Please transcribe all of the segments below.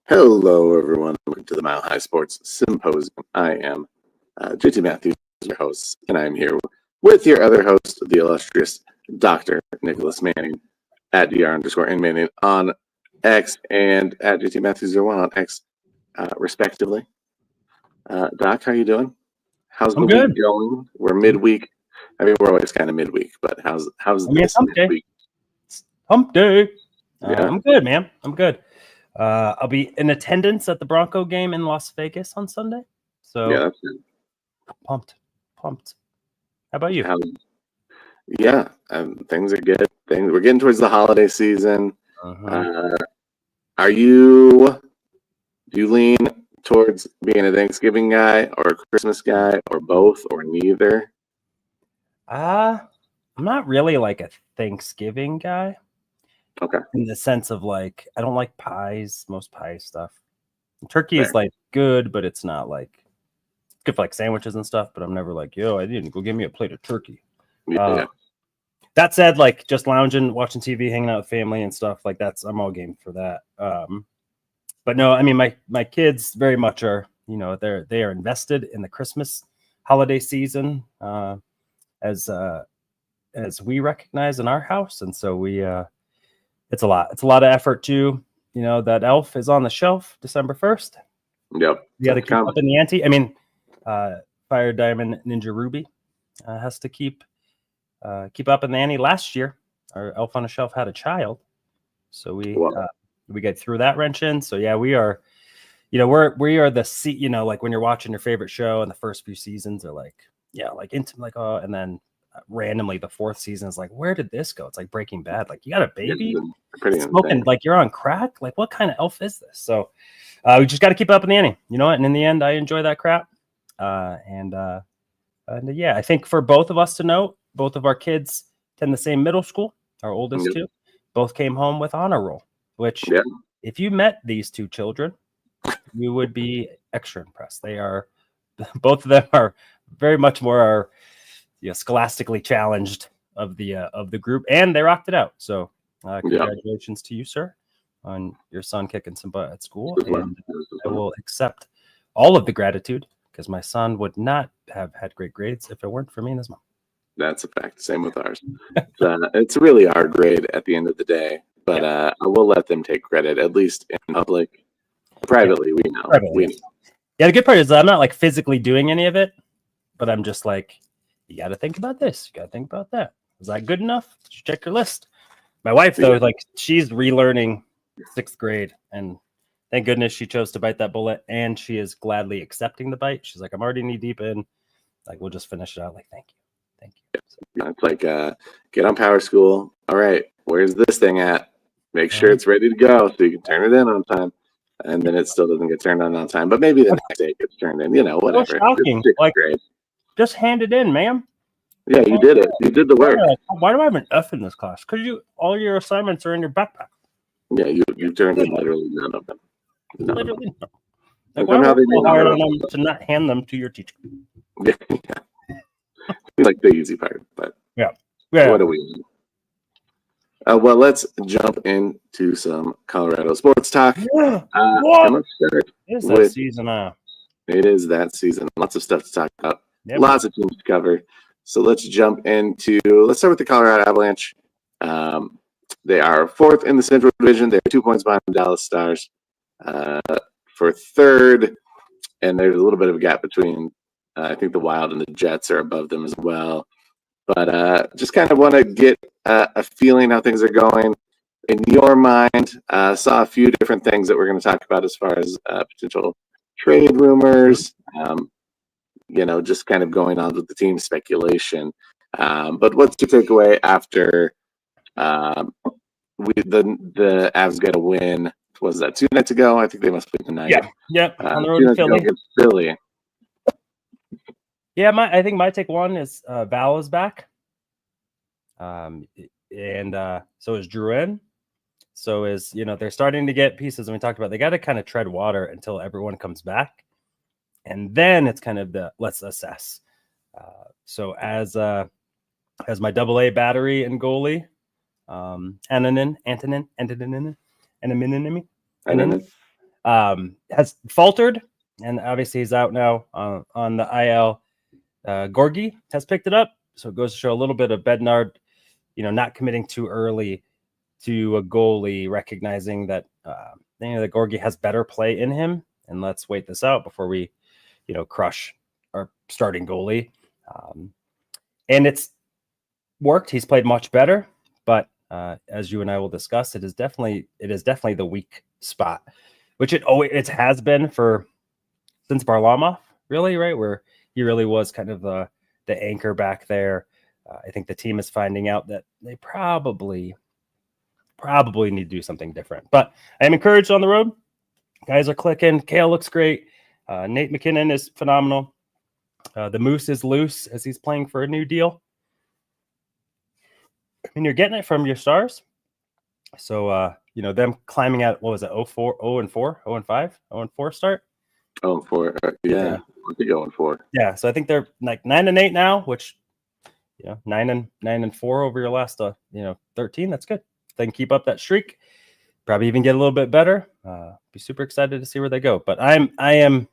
Hello, everyone. Welcome to the Mile High Sports Symposium. I am JT Matthews, your host, and I'm here with your other host, the illustrious Dr. Nicholas Manning at Dr_Manning on X and at JT Matthews01 on X, respectively. Doc, how are you doing? How's the week going? We're midweek. I mean, we're always kind of midweek, but how's this midweek? Hump day. Yeah. I'm good, man. I'm good. I'll be in attendance at the Bronco game in Las Vegas on Sunday. So yeah, that's good. Pumped. How about you? Things are good. We're getting towards the holiday season. Uh-huh. Do you lean towards being a Thanksgiving guy or a Christmas guy or both or neither? I'm not really like a Thanksgiving guy. Okay. In the sense of like, I don't like pies, most pie stuff. Turkey is like good, but it's not like good for like sandwiches and stuff. But I'm never like, yo, I didn't go give me a plate of turkey. Yeah. That said, like just lounging, watching TV, hanging out with family and stuff like I'm all game for that. But no, I mean my kids very much are, they are invested in the Christmas holiday season as we recognize in our house, and so we. It's a lot of effort too. That elf is on the shelf December 1st. Yep. You got to keep up in the ante. I mean, Fire Diamond Ninja Ruby has to keep up in the ante. Last year, our elf on the shelf had a child, so we get through that wrench in. So yeah, we are, we are the like when you're watching your favorite show and the first few seasons are like and then randomly the fourth season is like, where did this go? It's like Breaking Bad. Like, you got a baby smoking, like you're on crack. Like, what kind of elf is this? So we just got to keep up in the ante, and in the end I enjoy that crap. And yeah, I think for both of us to note, both of our kids attend the same middle school. Our oldest two both came home with honor roll, which if you met these two children, you would be extra impressed. They are, both of them are very much more scholastically challenged of the group, and they rocked it out. So congratulations to you, sir, on your son kicking some butt at school. And I will accept all of the gratitude, because my son would not have had great grades if it weren't for me and his mom. That's a fact. Same with ours. It's really our grade at the end of the day, but I will let them take credit, at least in public. Privately, we know. Yeah, the good part is I'm not like physically doing any of it, but I'm just like, you got to think about this. You got to think about that. Is that good enough? Did you check your list? My wife, though, like she's relearning 6th grade, and thank goodness she chose to bite that bullet, and she is gladly accepting the bite. She's like, I'm already knee deep in. Like, we'll just finish it out. Like, thank you. So, it's like, get on Power School. All right, where's this thing at? Make sure it's ready to go so you can turn it in on time. And then it still doesn't get turned on time. But maybe the next day it gets turned in. Whatever. Shocking. Like, just hand it in, ma'am. Yeah, you did it. You did the work. Why do I have an F in this class? Because all your assignments are in your backpack. Yeah, you turned in literally none of them. Literally none. Like, why are you hard on them to not hand them to your teacher? Yeah. Like the easy part, but what do we do? Well, let's jump into some Colorado sports talk. Yeah. And let's start that season. It is that season. Lots of stuff to talk about. Yep. Lots of teams to cover. So let's start with the Colorado Avalanche. They are 4th in the Central Division. They're 2 points behind the Dallas Stars for 3rd. And there's a little bit of a gap between, I think the Wild and the Jets are above them as well. But just kind of want to get a feeling how things are going in your mind. Saw a few different things that we're going to talk about as far as potential trade rumors, just kind of going on with the team speculation. But what's your takeaway after the Avs got a win? Was that 2 nights ago? I think they must be tonight. Yeah. On the road to Philly. Philly. Yeah, I think my take one is Val is back. And so is Drouin. So is, they're starting to get pieces, and we talked about they got to kind of tread water until everyone comes back. And then it's kind of let's assess. So as my AA battery and goalie, Antonin, has faltered, and obviously he's out now on the IL. Gorgie has picked it up, so it goes to show a little bit of Bednard, not committing too early to a goalie, recognizing that that Gorgie has better play in him, and let's wait this out before we, crush our starting goalie. And it's worked. He's played much better, but as you and I will discuss, it is definitely the weak spot, which it has been since Varlamov, really, right, where he really was kind of the anchor back there. I think the team is finding out that they probably need to do something different. But I am encouraged on the road. Guys are clicking. Kale looks great. Nate McKinnon is phenomenal. The Moose is loose as he's playing for a new deal. I mean, you're getting it from your stars. So, them climbing at, what was it, 0-4, 0-4, 0-5, 0-4 start? 0-4, yeah. I think 0-4. Yeah, so I think they're like 9-8 now, which, 9-4 over your last, 13. That's good. If they can keep up that streak, probably even get a little bit better. Be super excited to see where they go. But I'm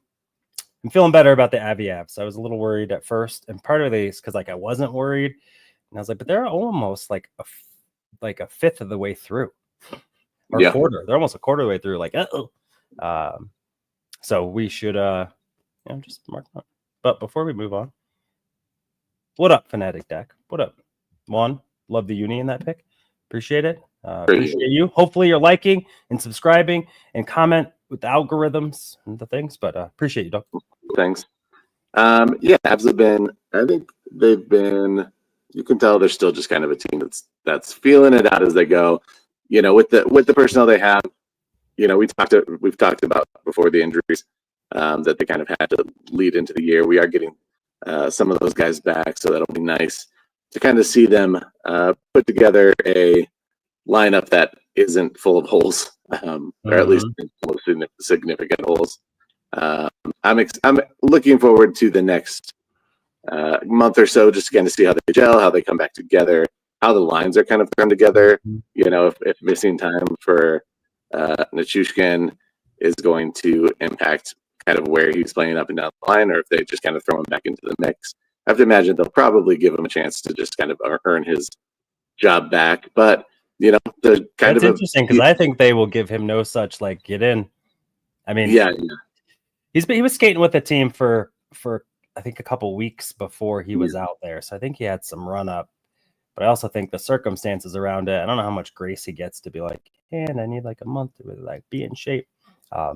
feeling better about the Avs. I was a little worried at first, and part of it is because I wasn't worried, and I was like, but they're almost like a fifth of the way through, or quarter. They're almost a quarter of the way through. So we should just mark that. But before we move on, what up, Fanatic Deck? What up, Juan? Love the uni in that pick. Appreciate it. Appreciate you. Hopefully you're liking and subscribing and comment with the algorithms and the things, but appreciate you, Doc. Thanks. Avs have been, I think they've been, you can tell they're still just kind of a team that's feeling it out as they go, with the personnel they have. We've talked about before the injuries that they kind of had to lead into the year. We are getting some of those guys back, so that'll be nice to kind of see them put together a lineup that isn't full of holes, or at least full of significant holes. I'm looking forward to the next month or so, just to kind of see how they gel, how they come back together, how the lines are kind of thrown together. If missing time for Nichushkin is going to impact kind of where he's playing up and down the line, or if they just kind of throw him back into the mix. I have to imagine they'll probably give him a chance to just kind of earn his job back. But the kind That's interesting, because I think they will give him no such get in. I mean, he was skating with the team for I think a couple weeks before he was out there, so I think he had some run up. But I also think the circumstances around it, I don't know how much grace he gets to be like, and I need a month to really be in shape. I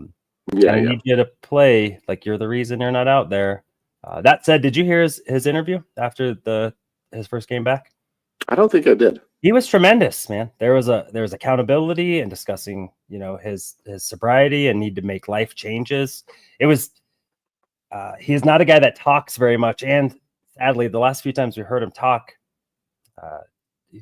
need you to play like you're the reason you're not out there. That said, did you hear his interview after his first game back? I don't think I did. He was tremendous, man. There was accountability and discussing, his sobriety and need to make life changes. It was he's not a guy that talks very much, and sadly, the last few times we heard him talk, he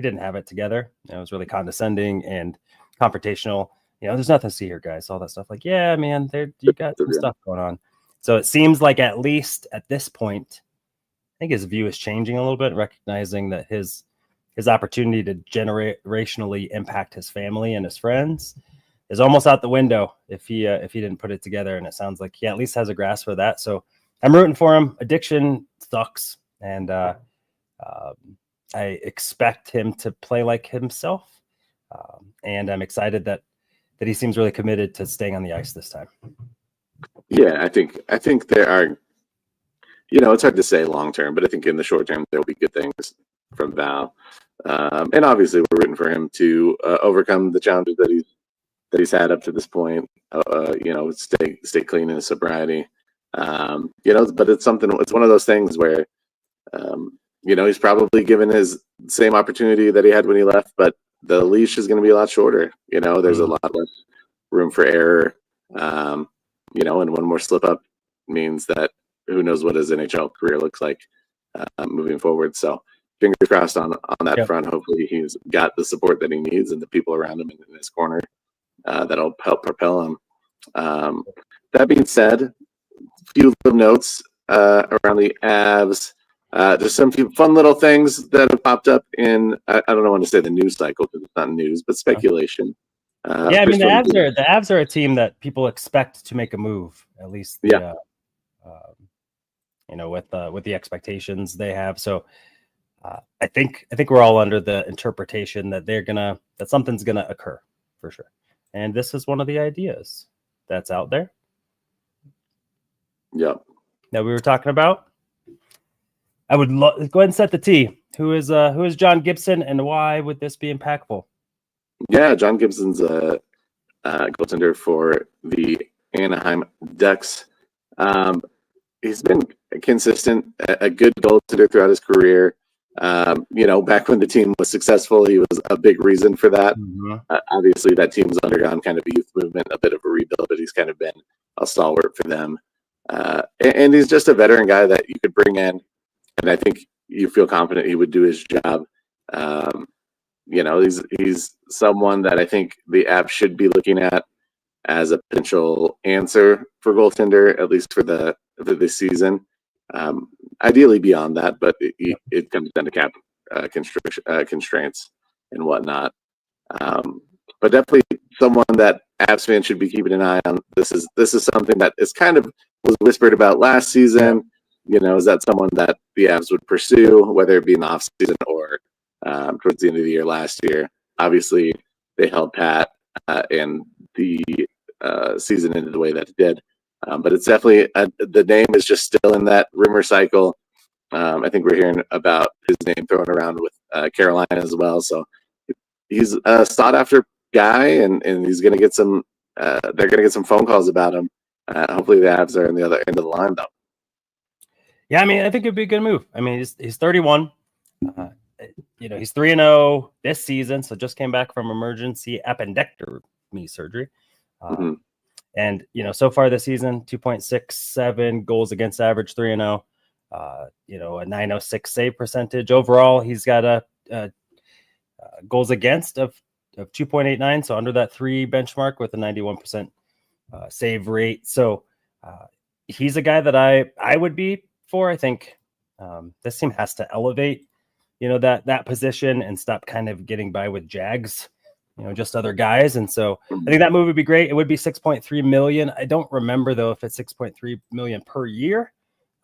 didn't have it together. It was really condescending and confrontational. There's nothing to see here, guys. All that stuff. Yeah, man, you got some stuff going on. So it seems like at least at this point, I think his view is changing a little bit, recognizing that his opportunity to generationally impact his family and his friends is almost out the window if he didn't put it together. And it sounds like he at least has a grasp for that. So I'm rooting for him. Addiction sucks, and I expect him to play like himself. And I'm excited that he seems really committed to staying on the ice this time. Yeah, I think there are, it's hard to say long term, but I think in the short term there will be good things from Val. And obviously we're rooting for him to overcome the challenges that he's had up to this point. Stay clean in his sobriety. But it's one of those things where he's probably given his same opportunity that he had when he left, but the leash is going to be a lot shorter. There's a lot less room for error. And one more slip up means that who knows what his NHL career looks like moving forward. So fingers crossed on that front. Hopefully he's got the support that he needs and the people around him in his corner that'll help propel him. That being said, a few little notes around the Avs. There's some fun little things that have popped up in, I don't want to say the news cycle because it's not news, but speculation. Yeah, I mean the Avs are a team that people expect to make a move, at least. You know, with the expectations they have. So I think we're all under the interpretation that that something's gonna occur for sure. And this is one of the ideas that's out there. Yeah. That we were talking about. I would go ahead and set the T. Who is John Gibson, and why would this be impactful? Yeah, John Gibson's a goaltender for the Anaheim Ducks. He's been consistent, a good goaltender throughout his career. You know, back when the team was successful, he was a big reason for that. Obviously, that team's undergone kind of a youth movement, a bit of a rebuild, but he's kind of been a stalwart for them. And he's just a veteran guy that you could bring in, and I think you feel confident he would do his job. You know, he's someone that I think the app should be looking at as a potential answer for goaltender, at least for this season. Ideally beyond that, but it comes down to cap constraints and whatnot. But definitely someone that Avs fans should be keeping an eye on. This is something that is kind of was whispered about last season. You know, is that someone that the Avs would pursue, whether it be in the offseason or towards the end of the year last year? Obviously, they held pat and the season ended the way that it did. But it's definitely the name is just still in that rumor cycle. I think we're hearing about his name thrown around with Carolina as well. So he's a sought after guy, and he's going to get some. They're going to get some phone calls about him. Hopefully, the Avs are in the other end of the line, though. Yeah, I mean, I think it'd be a good move. I mean, he's 31. You know, he's 3-0 this season, so just came back from emergency appendectomy surgery. And, you know, so far this season, 2.67 goals against average, 3-0, you know, a .906 save percentage. Overall, he's got a goals against of 2.89, so under that 3 benchmark with a 91% save rate. So he's a guy that I would be for. I think this team has to elevate, you know, that position and stop kind of getting by with Jags, you know, just other guys. And so I think that move would be great. It would be 6.3 million. I don't remember though if it's 6.3 million per year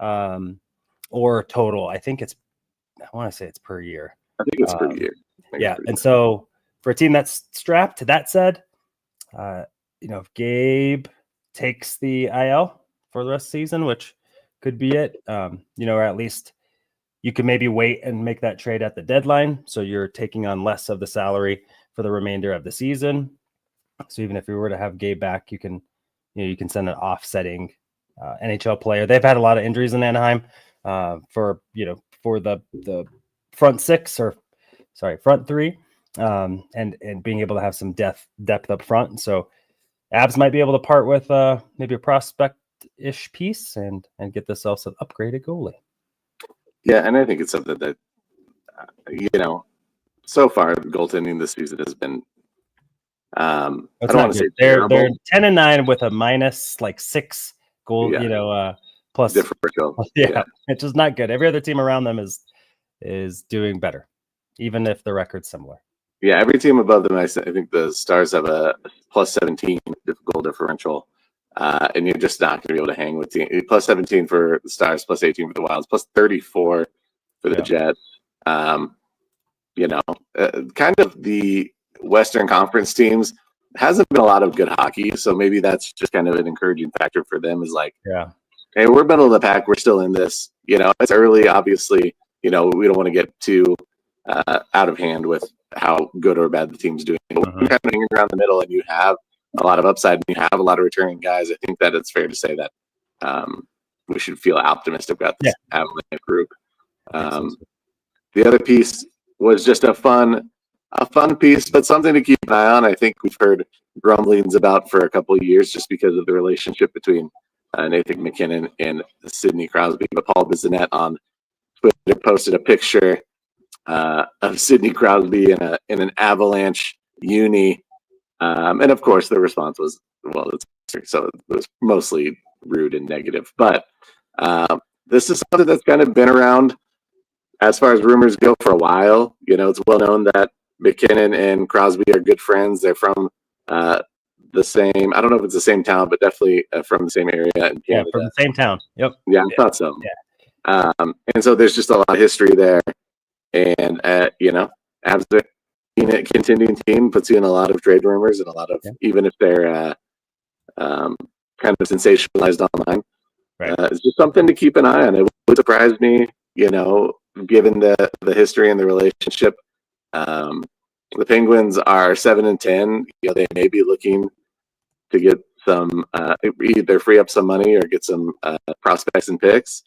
or total. I want to say it's per year. I think it's per year. Yeah. And so for a team that's strapped, that said, you know, if Gabe takes the IL for the rest of the season, which could be it, you know, or at least you could maybe wait and make that trade at the deadline. So you're taking on less of the salary for the remainder of the season. So even if you were to have Gabe back, you can send an offsetting NHL player. They've had a lot of injuries in Anaheim for the front three, and being able to have some depth up front. So Avs might be able to part with maybe a prospect-ish piece and get themselves an upgraded goalie. Yeah, and I think it's something that, you know, so far goaltending this season has been. I don't want to say they're 10-9 with a minus like 6 goal, you know, plus differential. Yeah, it's just not good. Every other team around them is doing better, even if the record's similar. Yeah, every team above them, I think the Stars have a plus 17 goal differential, and you're just not going to be able to hang with plus 17 for the Stars, plus 18 for the Wilds, plus 34 for the Jets. You know, kind of the Western Conference teams hasn't been a lot of good hockey, so maybe that's just kind of an encouraging factor for them. Is like, hey, we're middle of the pack, we're still in this. You know, it's early, obviously. You know, we don't want to get too out of hand with how good or bad the team's doing. But when you're kind of hanging around the middle and you have a lot of upside and you have a lot of returning guys, I think that it's fair to say that we should feel optimistic about this Avalanche group. The other piece was just a fun piece, but something to keep an eye on. I think we've heard grumblings about for a couple of years just because of the relationship between Nathan McKinnon and Sidney Crosby. But Paul Bissonnette on Twitter posted a picture of Sidney Crosby in an Avalanche uni, and of course the response was, well, so it was mostly rude and negative. But this is something that's kind of been around as far as rumors go for a while. You know, it's well known that McKinnon and Crosby are good friends. They're from the same. I don't know if it's the same town, but definitely from the same area in Yeah, Canada. from the same town. Yep. Yeah, I thought so. Yeah. And so there's just a lot of history there, and Avs are a continuing team puts you in a lot of trade rumors and a lot of even if they're kind of sensationalized online. Right. It's just something to keep an eye on. It would surprise me, given the history and the relationship. The Penguins are 7-10. They may be looking to get some either free up some money or get some prospects and picks.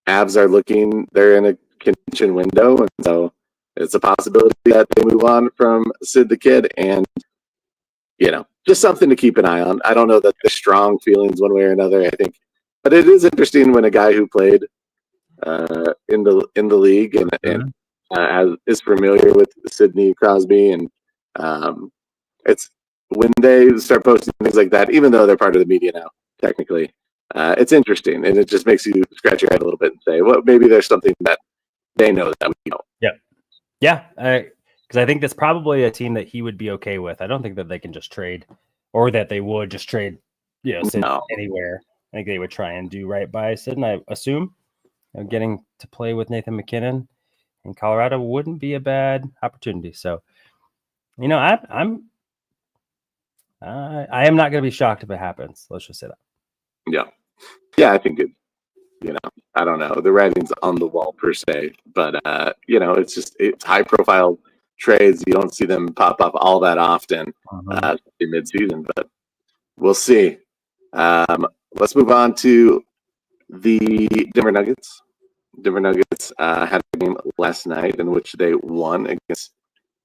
Avs are looking; they're in a contention window, and so it's a possibility that they move on from Sid the Kid, and just something to keep an eye on. I don't know that there's strong feelings one way or another. I think, but it is interesting when a guy who played in the league and is familiar with Sidney Crosby, and it's when they start posting things like that, even though they're part of the media now, technically, it's interesting, and it just makes you scratch your head a little bit and say, well, maybe there's something that they know that we don't. Yeah, because I think that's probably a team that he would be okay with. I don't think that they can just trade, or that they would just trade, Sid anywhere. I think they would try and do right by Sid, and I assume getting to play with Nathan McKinnon in Colorado wouldn't be a bad opportunity. So, I am not going to be shocked if it happens. Let's just say that. Yeah, I think it. I don't know. The writing's on the wall per se, but it's high profile trades. You don't see them pop up all that often in mid-season, but we'll see. Let's move on to the Denver Nuggets. Denver Nuggets had a game last night in which they won against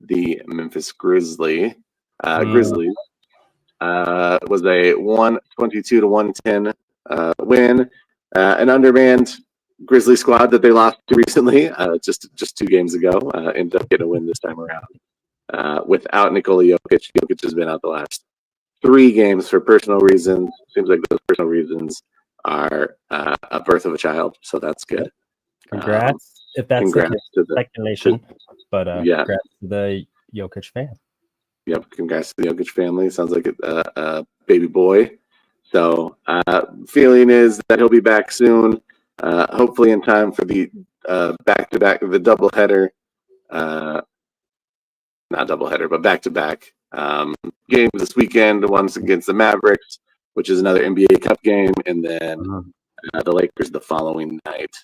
the Memphis Grizzlies. Grizzlies was a 122-110 win. An undermanned Grizzly squad that they lost to recently, just 2 games ago, ended up getting a win this time around. Without Nikola Jokic. Jokic has been out the last 3 games for personal reasons. Seems like those personal reasons are a birth of a child, so that's good. Congrats, if that's congrats to the speculation, but congrats to the Jokic fan. Yep, congrats to the Jokic family. Sounds like a baby boy. So, feeling is that he'll be back soon, hopefully in time for the back-to-back, the doubleheader, not doubleheader, but back-to-back games this weekend. One's against the Mavericks, which is another NBA Cup game, and then the Lakers the following night,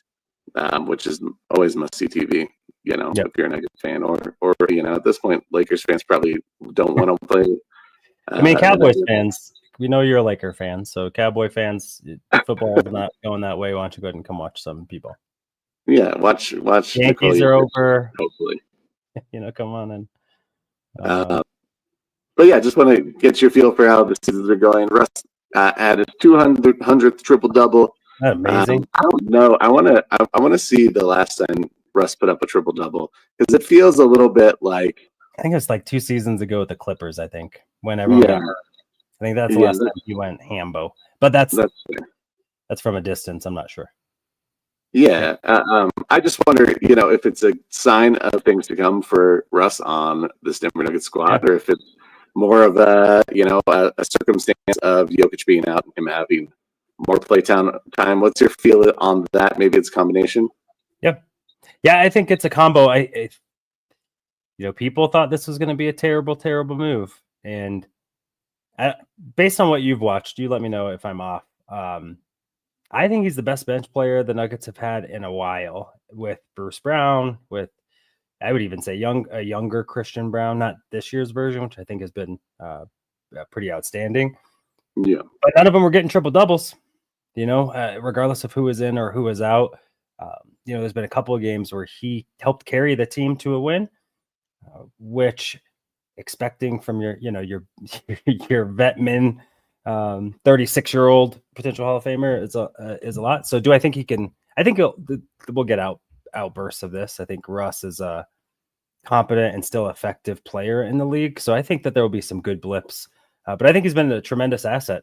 which is always must-see TV. If you're a Nuggets fan, or at this point, Lakers fans probably don't want to play. Cowboys fans. We know you're a Laker fan, so Cowboy fans, football is not going that way. Why don't you go ahead and come watch some people? Yeah, watch. Yankees are over. Hopefully, come on in. But yeah, just want to get your feel for how the seasons are going. Russ had his 200th triple double. Amazing. I don't know. I want to see the last time Russ put up a triple double because it feels a little bit like. I think it was like 2 seasons ago with the Clippers. I think when everyone got hurt. I think that's the last time he went Hambo, but that's from a distance. I'm not sure. Yeah, I just wonder, if it's a sign of things to come for Russ on this Denver Nuggets squad, or if it's more of a circumstance of Jokic being out and him having more play time. What's your feel on that? Maybe it's a combination. Yeah, I think it's a combo. People thought this was going to be a terrible, terrible move, and based on what you've watched, you let me know if I'm off. I think he's the best bench player the Nuggets have had in a while, with Bruce Brown, with I would even say a younger Christian Brown, not this year's version, which I think has been pretty outstanding. Yeah, but none of them were getting triple doubles. Regardless of who was in or who was out. There's been a couple of games where he helped carry the team to a win, which. Expecting from your vet min, 36-year-old potential Hall of Famer is a lot. So do I think he can? I think we'll get outbursts of this. I think Russ is a competent and still effective player in the league. So I think that there will be some good blips. But I think he's been a tremendous asset.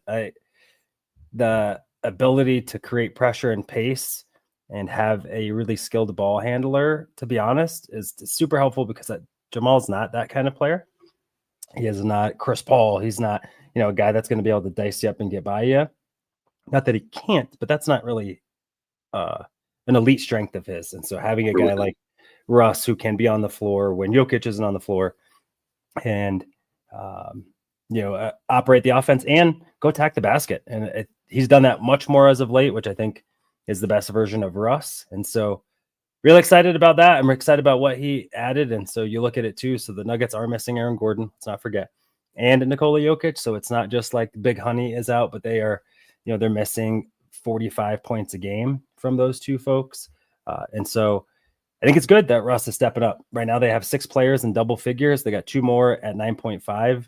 The ability to create pressure and pace and have a really skilled ball handler, to be honest, is super helpful because Jamal's not that kind of player. He is not Chris Paul. He's not, a guy that's going to be able to dice you up and get by you. Not that he can't, but that's not really an elite strength of his. And so having a guy like Russ who can be on the floor when Jokic isn't on the floor and, operate the offense and go attack the basket. And he's done that much more as of late, which I think is the best version of Russ. And so really excited about that. I'm excited about what he added. And so you look at it too. So the Nuggets are missing Aaron Gordon. Let's not forget. And Nikola Jokic. So it's not just like Big Honey is out, but they are, they're missing 45 points a game from those two folks. And so I think it's good that Russ is stepping up. Right now they have 6 players in double figures. They got 2 more at 9.5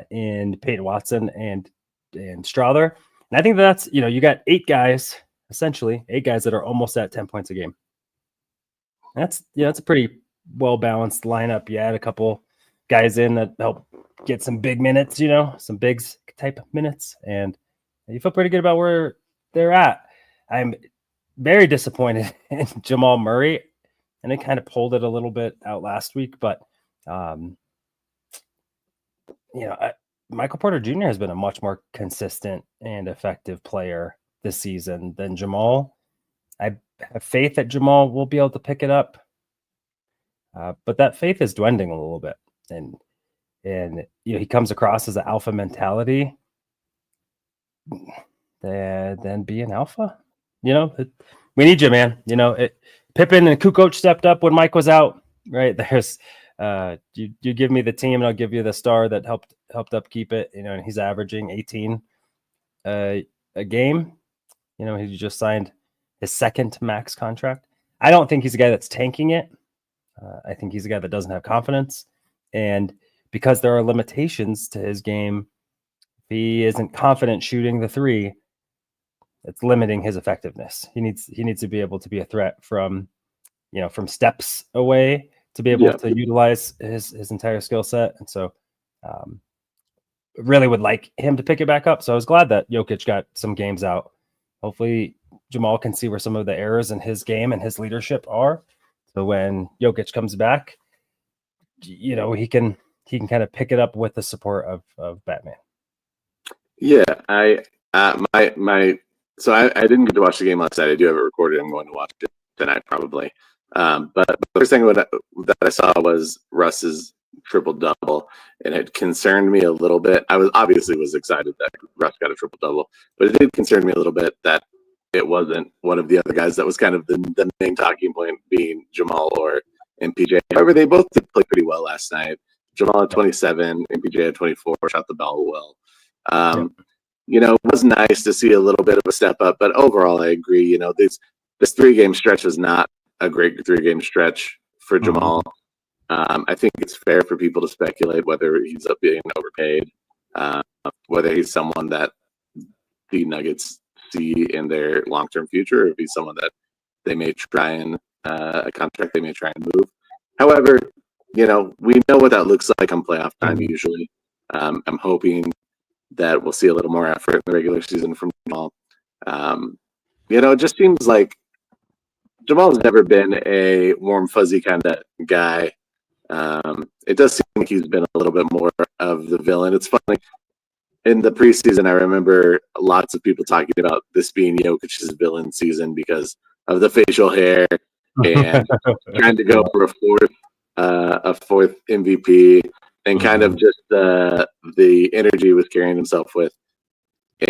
in Peyton Watson and Strother. And I think that's, you got 8 guys, essentially 8 guys that are almost at 10 points a game. That's a pretty well-balanced lineup. You add a couple guys in that help get some big minutes, some bigs type minutes, and you feel pretty good about where they're at. I'm very disappointed in Jamal Murray, and they kind of pulled it a little bit out last week, but Michael Porter Jr. has been a much more consistent and effective player this season than Jamal. I have faith that Jamal will be able to pick it up, but that faith is dwindling a little bit. And he comes across as an alpha mentality. Then be an alpha. We need you, man. Pippen and Kukoc stepped up when Mike was out. Right there's, you give me the team, and I'll give you the star that helped upkeep it. And he's averaging 18 a game. He just signed his 2nd max contract. I don't think he's a guy that's tanking it. I think he's a guy that doesn't have confidence. And because there are limitations to his game, if he isn't confident shooting the 3, it's limiting his effectiveness. He needs to be able to be a threat from steps away to be able to utilize his entire skill set. And so really would like him to pick it back up. So I was glad that Jokic got some games out. Hopefully Jamal can see where some of the errors in his game and his leadership are. So when Jokic comes back, he can kind of pick it up with the support of Batman. Yeah, I didn't get to watch the game last night. I do have it recorded. I'm going to watch it tonight probably. But the first thing that I saw was Russ's triple double, and it concerned me a little bit. I was excited that Russ got a triple double, but it did concern me a little bit that it wasn't one of the other guys that was kind of the main talking point, being Jamal or MPJ. However, they both did play pretty well last night. Jamal at 27, MPJ at 24, shot the ball well. It was nice to see a little bit of a step up, but overall, I agree. This 3-game stretch was not a great 3-game stretch for Jamal. I think it's fair for people to speculate whether he's up being overpaid, whether he's someone that the Nuggets see in their long-term future, or if he's someone that they may try and a contract they may try and move. However, we know what that looks like on playoff time usually. I'm hoping that we'll see a little more effort in the regular season from Jamal. It just seems like Jamal's never been a warm, fuzzy kind of guy. It does seem like he's been a little bit more of the villain. It's funny. In the preseason, I remember lots of people talking about this being Jokic's villain season because of the facial hair and trying to go for a fourth MVP and kind of just the energy he was carrying himself with.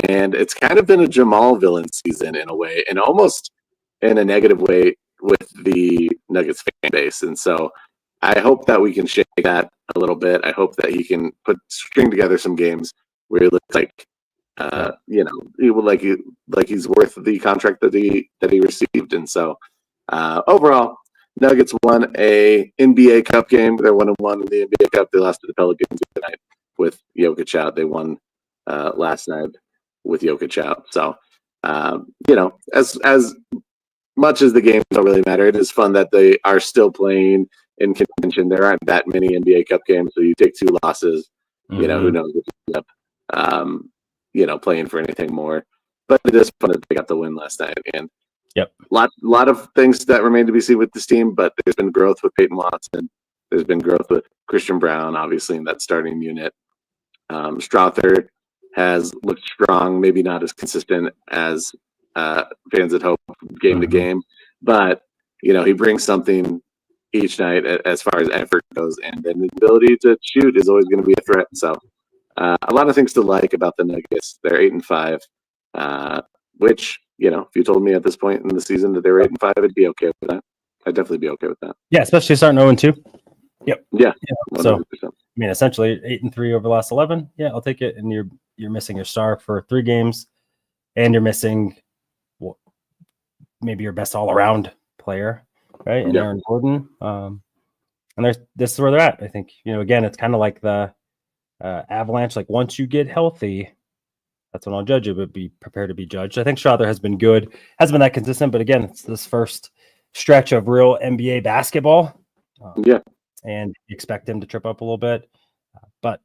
And it's kind of been a Jamal villain season in a way, and almost in a negative way with the Nuggets fan base. And so I hope that we can shake that a little bit. I hope that he can string together some games where he looks like, he will like he's worth the contract that he received. And so overall, Nuggets won a NBA Cup game. They're 1-1 in the NBA Cup. They lost to the Pelicans tonight with Jokic out. They won last night with Jokic out. So as much as the games don't really matter, it is fun that they are still playing in contention. There aren't that many NBA Cup games, so you take 2 losses. Who knows if you end up, playing for anything more. But it is fun that they got the win last night. And lot of things that remain to be seen with this team, but there's been growth with Peyton Watson. there's been growth with Christian Brown, obviously, in that starting unit. Strother has looked strong, maybe not as consistent as fans had hoped game to game, but he brings something each night as far as effort goes, and then the ability to shoot is always going to be a threat. So a lot of things to like about the Nuggets. They're 8-5, which if you told me at this point in the season that they were 8-5, I'd be okay with that. I'd definitely be okay with that. Yeah, especially starting 0-2. Yep. Yeah. So essentially 8-3 over the last 11. Yeah, I'll take it. And you're missing your star for 3 games, and you're missing maybe your best all-around player, right? And Aaron Gordon. And this is where they're at. I think again, it's kind of like the Avalanche. Like once you get healthy, that's when I'll judge you, but be prepared to be judged. I think Strother has been good, hasn't been that consistent, but again, it's this first stretch of real NBA basketball. And you expect him to trip up a little bit, but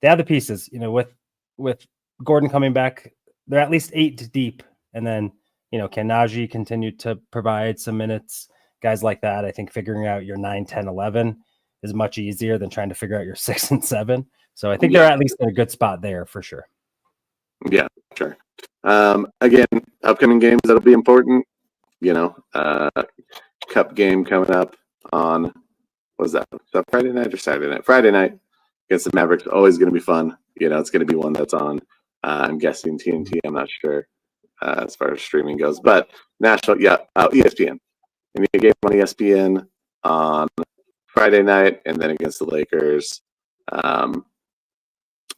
they have the pieces. With Gordon coming back, they're at least 8 deep, and then can Najee continue to provide some minutes? Guys like that, I think figuring out your 9, 10, 11 is much easier than trying to figure out your 6 and 7. So I think they're at least in a good spot there for sure. Yeah, sure. Again, upcoming games that'll be important. Cup game coming up on, was that Friday night or Saturday night? Friday night against the Mavericks. Always going to be fun. It's going to be one that's on, I'm guessing TNT. I'm not sure as far as streaming goes, but national, ESPN. And you game on ESPN on Friday night, and then against the Lakers.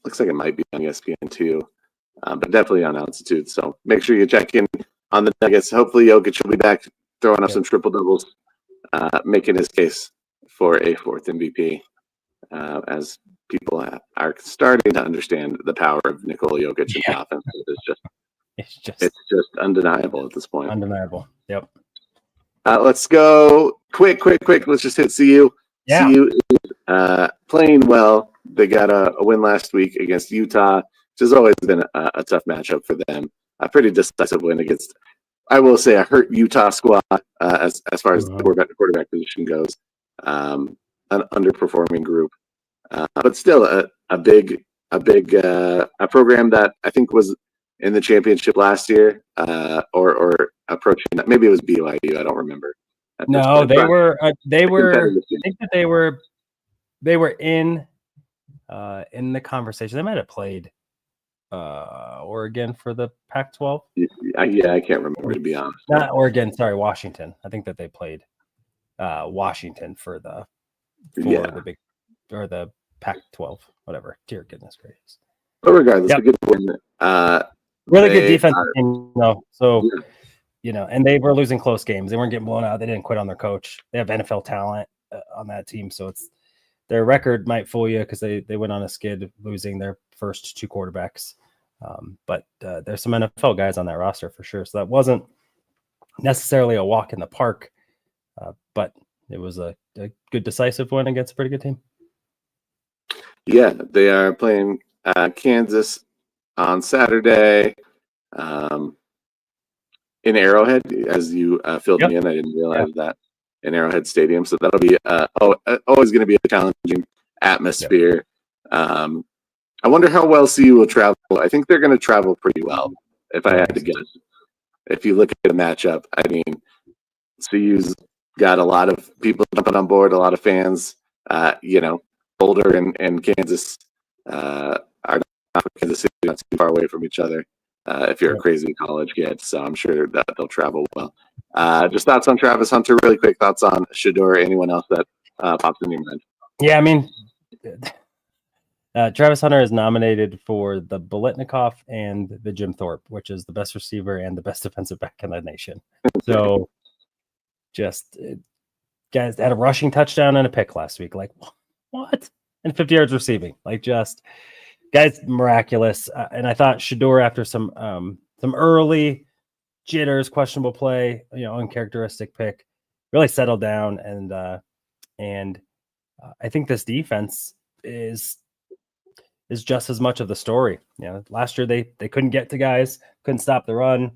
Looks like it might be on ESPN too, but definitely on Altitude. So make sure you check in on the Nuggets. Hopefully Jokic will be back throwing up some triple doubles, making his case for a 4th MVP, as people are starting to understand the power of Nikola Jokic in the offense. It's just undeniable at this point. Undeniable. Yep. Let's go quick. Let's just hit CU. Yeah. CU is playing well. They got a win last week against Utah, which has always been a tough matchup for them. A pretty decisive win against, I will say, a hurt Utah squad as far as the quarterback position goes. An underperforming group, but still a big program that I think was in the championship last year, or approaching that. Maybe it was BYU. I don't remember. No, they were. I think that they were in the conversation. They might have played Oregon for the Pac-12. Yeah, I can't remember, to be honest. Not Oregon. Sorry, Washington. I think that they played Washington for the big, or the Pac-12, whatever. Dear goodness gracious. But regardless, a good win. Really good defense team, So, and they were losing close games. They weren't getting blown out. They didn't quit on their coach. They have NFL talent on that team, so their record might fool you because they went on a skid, losing their first 2 quarterbacks. But there's some NFL guys on that roster for sure. So that wasn't necessarily a walk in the park, but it was a good decisive win against a pretty good team. Yeah, they are playing Kansas on Saturday in Arrowhead, as you filled me in. I didn't realize that, in Arrowhead Stadium. So that'll be always going to be a challenging atmosphere. I wonder how well CU will travel. I think they're going to travel pretty well, if I had to guess. If you look at the matchup, I mean, CU's got a lot of people jumping on board, a lot of fans. Boulder and Kansas are not Kansas City, not too far away from each other. If you're a crazy college kid, so I'm sure that they'll travel well. Just thoughts on Travis Hunter, really quick. Thoughts on Shedeur, anyone else that pops in your mind? Yeah, I mean, Travis Hunter is nominated for the Biletnikoff and the Jim Thorpe, which is the best receiver and the best defensive back in the nation. So, guys had a rushing touchdown and a pick last week. Like, what? And 50 yards receiving. Guys, miraculous. And I thought Shedeur, after some early jitters, questionable play, uncharacteristic pick, really settled down. And I think this defense is just as much of the story. Last year they couldn't get to guys, couldn't stop the run.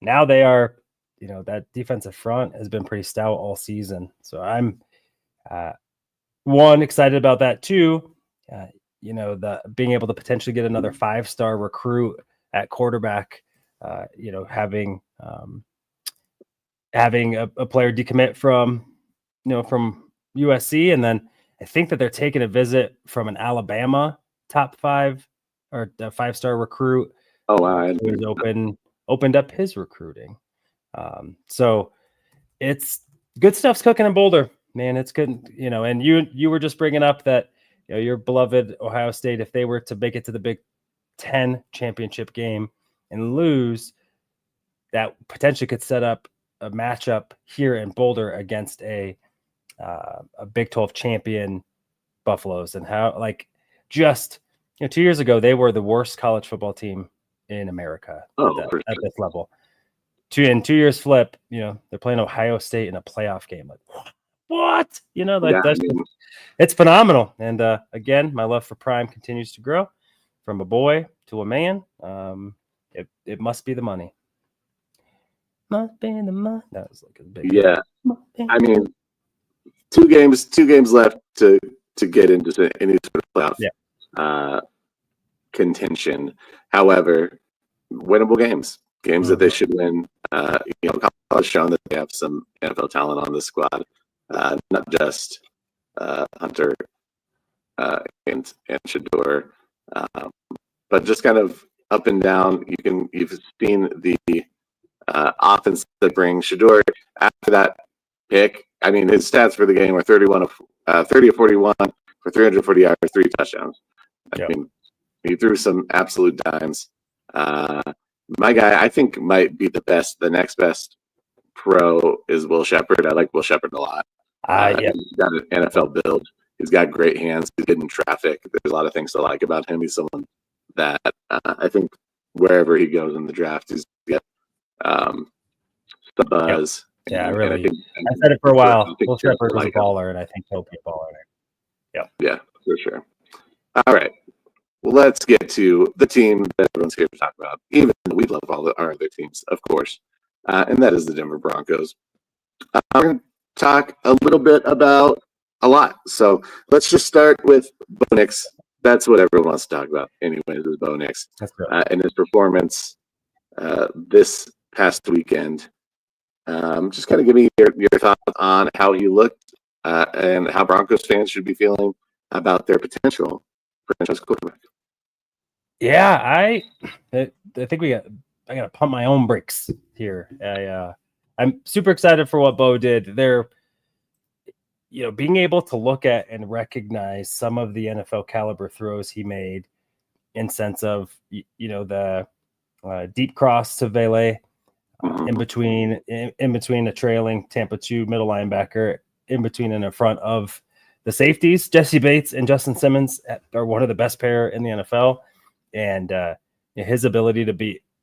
Now they are, that defensive front has been pretty stout all season. So one, excited about that. Two, the being able to potentially get another 5-star recruit at quarterback, having a player decommit from USC. And then I think that they're taking a visit from an Alabama top 5 or a 5-star recruit. Oh, wow. Who's opened up his recruiting. So it's good stuff's cooking in Boulder, man. It's good. And you were just bringing up that, your beloved Ohio State, if they were to make it to the Big Ten championship game and lose, that potentially could set up a matchup here in Boulder against a Big 12 champion Buffaloes. And how, 2 years ago, they were the worst college football team in America at this level. 2 years flip, they're playing Ohio State in a playoff game. Like, what? It's phenomenal. And again, my love for Prime continues to grow from a boy to a man. It must be the money. Must be the money. That was like a big. Yeah. I mean, two games left to get into any sort of playoff contention. However, winnable games that they should win. College has shown that they have some NFL talent on the squad, not just Hunter and Shador, but just kind of up and down. You've seen the offense that brings Shador after that pick. I mean, his stats for the game were 30 of 41 for 340 yards, 3 touchdowns. I mean, he threw some absolute dimes. My guy, I think, might be the next best pro is Will Shepherd. I like Will Shepherd a lot. He's got an NFL build. He's got great hands. He's good in traffic. There's a lot of things to like about him. He's someone that I think wherever he goes in the draft, he's got the buzz. Yeah, really. I said it for a while. Will Shepherd is a baller, and I think he'll be a baller. Yeah, for sure. All right. Well, let's get to the team that everyone's here to talk about, even though we love all our other teams, of course, and that is the Denver Broncos. I'm going to talk a little bit about a lot. So let's just start with Bo Nix. That's what everyone wants to talk about anyways, is Bo Nix and his performance this past weekend. Just kind of give me your thoughts on how he looked and how Broncos fans should be feeling about their potential franchise quarterback. Yeah, I think I got to pump my own brakes here. I'm super excited for what Bo did. They're, being able to look at and recognize some of the NFL caliber throws he made in sense of, the deep cross to Vele in between a trailing Tampa 2 middle linebacker, in between and in front of the safeties. Jesse Bates and Justin Simmons are one of the best pair in the NFL. And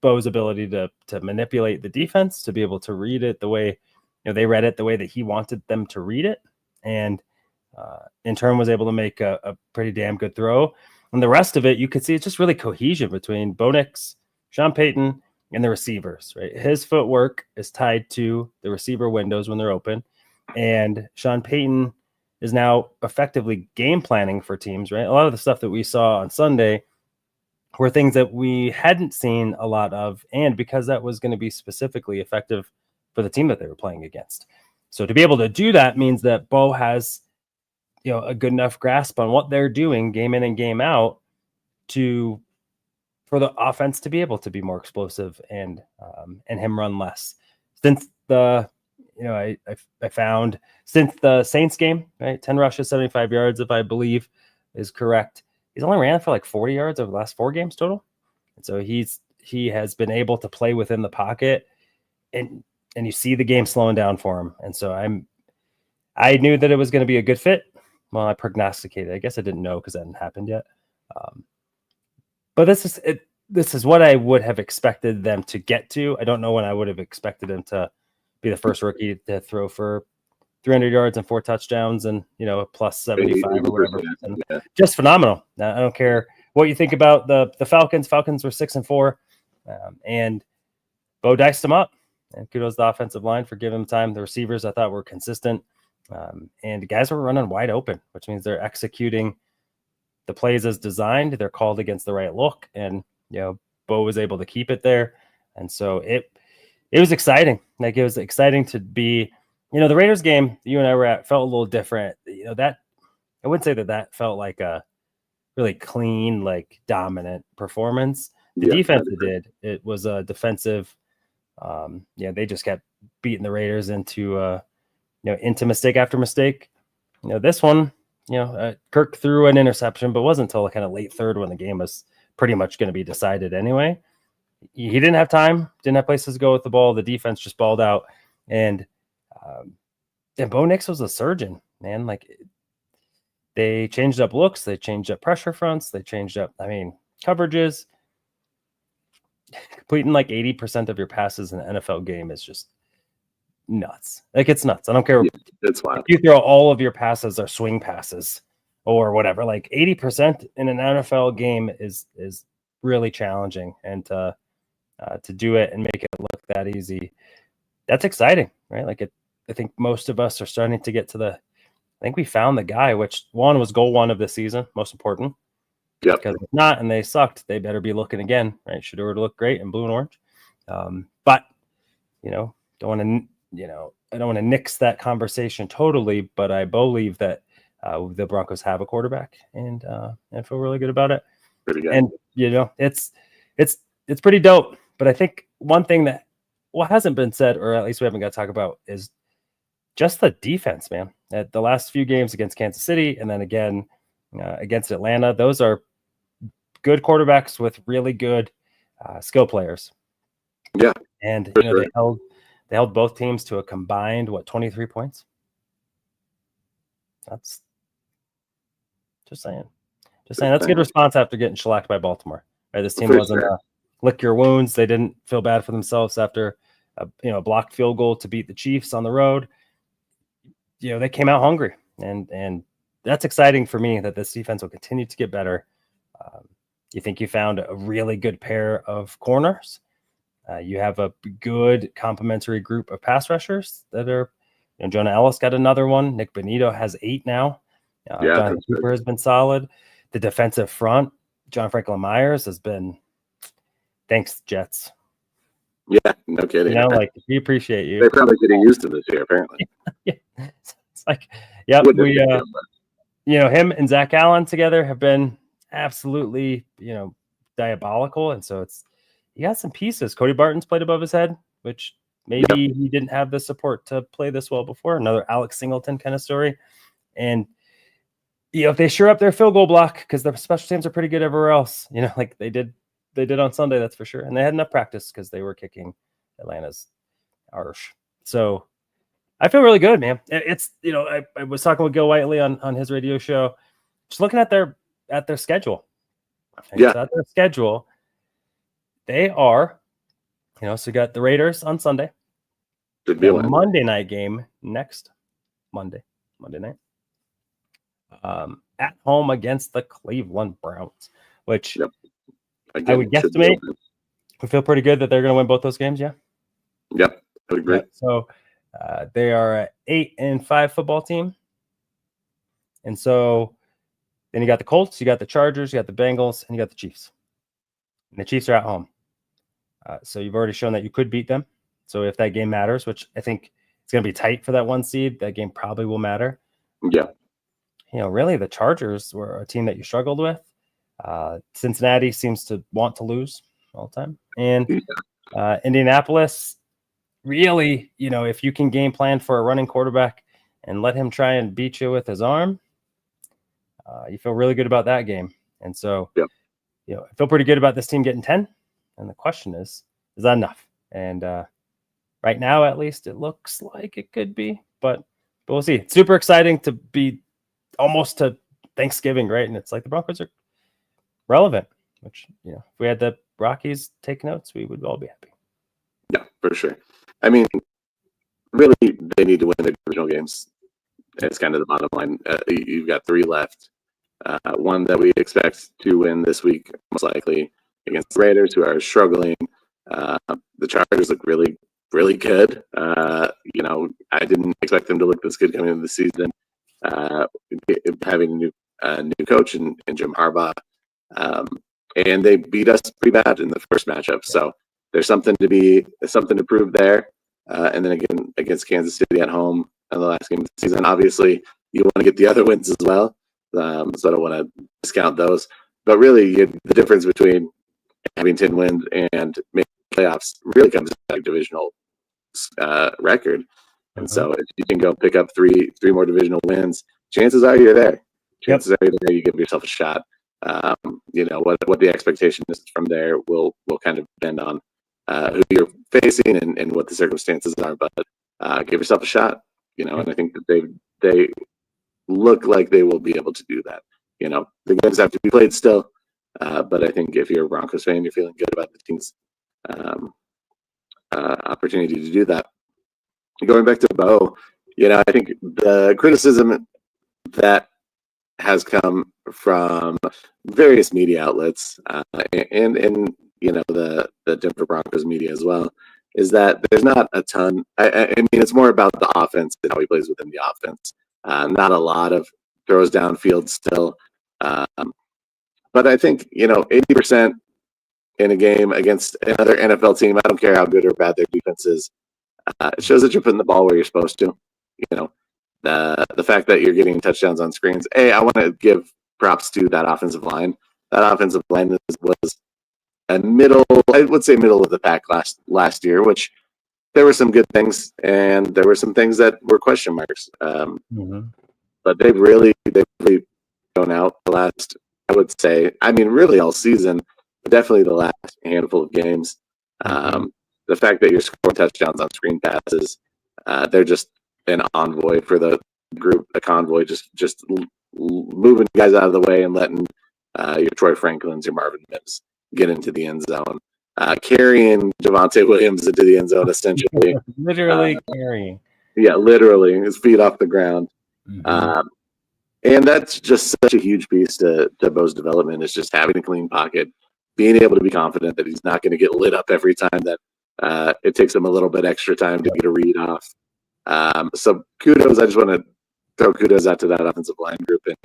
Bo's ability to manipulate the defense, to be able to read it the way they read it, the way that he wanted them to read it, and in turn was able to make a pretty damn good throw. And the rest of it, you could see it's just really cohesion between Bo Nix, Sean Payton, and the receivers. Right, his footwork is tied to the receiver windows when they're open, and Sean Payton is now effectively game planning for teams. Right, a lot of the stuff that we saw on Sunday were things that we hadn't seen a lot of, and because that was going to be specifically effective for the team that they were playing against. So to be able to do that means that Bo has, a good enough grasp on what they're doing game in and game out for the offense to be able to be more explosive and him run less. Since I found since the Saints game, right, 10 rushes, 75 yards, if I believe is correct. He's only ran for like 40 yards over the last 4 games total. And so he has been able to play within the pocket, and you see the game slowing down for him. And so I knew that it was going to be a good fit. Well, I prognosticated. I guess I didn't know because that hadn't happened yet. But this is what I would have expected them to get to. I don't know when I would have expected him to be the first rookie to throw for 300 yards and 4 touchdowns and, plus 75 or whatever. And just phenomenal. Now, I don't care what you think about the Falcons. Falcons were 6-4, and Bo diced them up. And kudos to the offensive line for giving him time. The receivers I thought were consistent. And guys were running wide open, which means they're executing the plays as designed. They're called against the right look, and Bo was able to keep it there, and so it was exciting. Like, it was exciting to be, the Raiders game you and I were at felt a little different. That I wouldn't say that felt like a really clean, like, dominant performance. The defense it was a defensive. They just kept beating the Raiders into into mistake after mistake. This one, Kirk threw an interception, but it wasn't until kind of late third when the game was pretty much going to be decided anyway. He didn't have time, didn't have places to go with the ball. The defense just balled out, and Bo Nix was a surgeon, man. Like, they changed up looks, they changed up pressure fronts, they changed up, coverages. Completing like 80% of your passes in an NFL game is just nuts. Like, it's nuts. I don't care. It's wild. If you throw all of your passes or swing passes or whatever, like 80% in an NFL game is really challenging. And to do it and make it look that easy, that's exciting, right? Like, I think most of us are starting to get to I think we found the guy, which one was goal one of the season, most important. Yeah. Because if not, and they sucked, they better be looking again, right? Shedeur looked great in blue and orange. But, don't want to, I don't want to nix that conversation totally, but I believe that the Broncos have a quarterback, and I feel really good about it. Pretty good. And, it's pretty dope. But I think one thing that hasn't been said, or at least we haven't got to talk about, is just the defense, man. At the last few games against Kansas City and then again against Atlanta, those are good quarterbacks with really good skill players. Yeah. And, sure. they held both teams to a combined, 23 points? That's just saying. That's a good response after getting shellacked by Baltimore. Right? This team wasn't lick your wounds. They didn't feel bad for themselves after a blocked field goal to beat the Chiefs on the road. They came out hungry, and that's exciting for me that this defense will continue to get better. You think you found a really good pair of corners. You have a good complementary group of pass rushers that are, Jonah Ellis got another one. Nick Bonito has 8 now. Jonathan Cooper has been solid. The defensive front, John Franklin Myers has been, thanks, Jets. Yeah, no kidding. We appreciate you. They're probably getting used to this year, apparently. Yeah. It's like, we, him and Zach Allen together have been absolutely, diabolical. And so he got some pieces. Cody Barton's played above his head, which maybe he didn't have the support to play this well before. Another Alex Singleton kind of story. And, if they sure up their field goal block, because the special teams are pretty good everywhere else, like they did on Sunday, that's for sure. And they had enough practice because they were kicking Atlanta's arse. So I feel really good, man. It's, I was talking with Gil Whiteley on his radio show, just looking at their schedule. So at their schedule, they are, so you got the Raiders on Sunday. Should be a Monday night game next Monday night. At home against the Cleveland Browns, which I would guesstimate we feel pretty good that they're going to win both those games. Yeah. Yep. I would agree. Yeah, so they are an 8-5 football team. And so then you got the Colts, you got the Chargers, you got the Bengals, and you got the Chiefs. And the Chiefs are at home. So you've already shown that you could beat them. So if that game matters, which I think it's going to be tight for that 1 seed, that game probably will matter. Yeah. Really the Chargers were a team that you struggled with. Cincinnati seems to want to lose all the time. And Indianapolis, really, if you can game plan for a running quarterback and let him try and beat you with his arm, you feel really good about that game. And so, I feel pretty good about this team getting 10. And the question is that enough? And right now, at least, it looks like it could be. But we'll see. It's super exciting to be almost to Thanksgiving, right? And it's like the Broncos are relevant, which, if we had the Rockies take notes, we would all be happy. Yeah, for sure. I mean, really, they need to win the divisional games. It's kind of the bottom line. You've got 3 left. One that we expect to win this week, most likely, against the Raiders, who are struggling. The Chargers look really really good. I didn't expect them to look this good coming into the season. Having a new coach in Jim Harbaugh, and they beat us pretty bad in the first matchup. So there's something to prove there. And then again against Kansas City at home in the last game of the season. Obviously, you want to get the other wins as well. So I don't want to discount those. But really, the difference between having 10 wins and making playoffs really comes down to divisional record. And so if you can go pick up three more divisional wins, chances are you're there. Chances are you're there. You give yourself a shot. What the expectation is from there will kind of depend on who you're facing and what the circumstances are. But give yourself a shot. And I think that they look like they will be able to do that. The games have to be played still, but I think if you're a Broncos fan, you're feeling good about the team's opportunity to do that. Going back to Bo, I think the criticism that has come from various media outlets and the Denver Broncos media as well is that there's not a ton. I mean, it's more about the offense and how he plays within the offense. Not a lot of throws downfield still. But I think, 80% in a game against another NFL team, I don't care how good or bad their defense is, it shows that you're putting the ball where you're supposed to. The fact that you're getting touchdowns on screens. I want to give props to that offensive line. That offensive line was I would say middle of the pack last year, which there were some good things and there were some things that were question marks. But they've really gone out the last, I would say, really all season, but definitely the last handful of games. The fact that you're scoring touchdowns on screen passes, they're just an envoy for the group, a convoy, just moving guys out of the way and letting your Troy Franklins, your Marvin Mims get into the end zone, carrying Javonte Williams into the end zone, essentially. Literally carrying. Yeah, literally, his feet off the ground. And that's just such a huge piece to Bo's development, is just having a clean pocket, being able to be confident that he's not going to get lit up every time that it takes him a little bit extra time to get a read off. So kudos. I just want to throw kudos out to that offensive line group and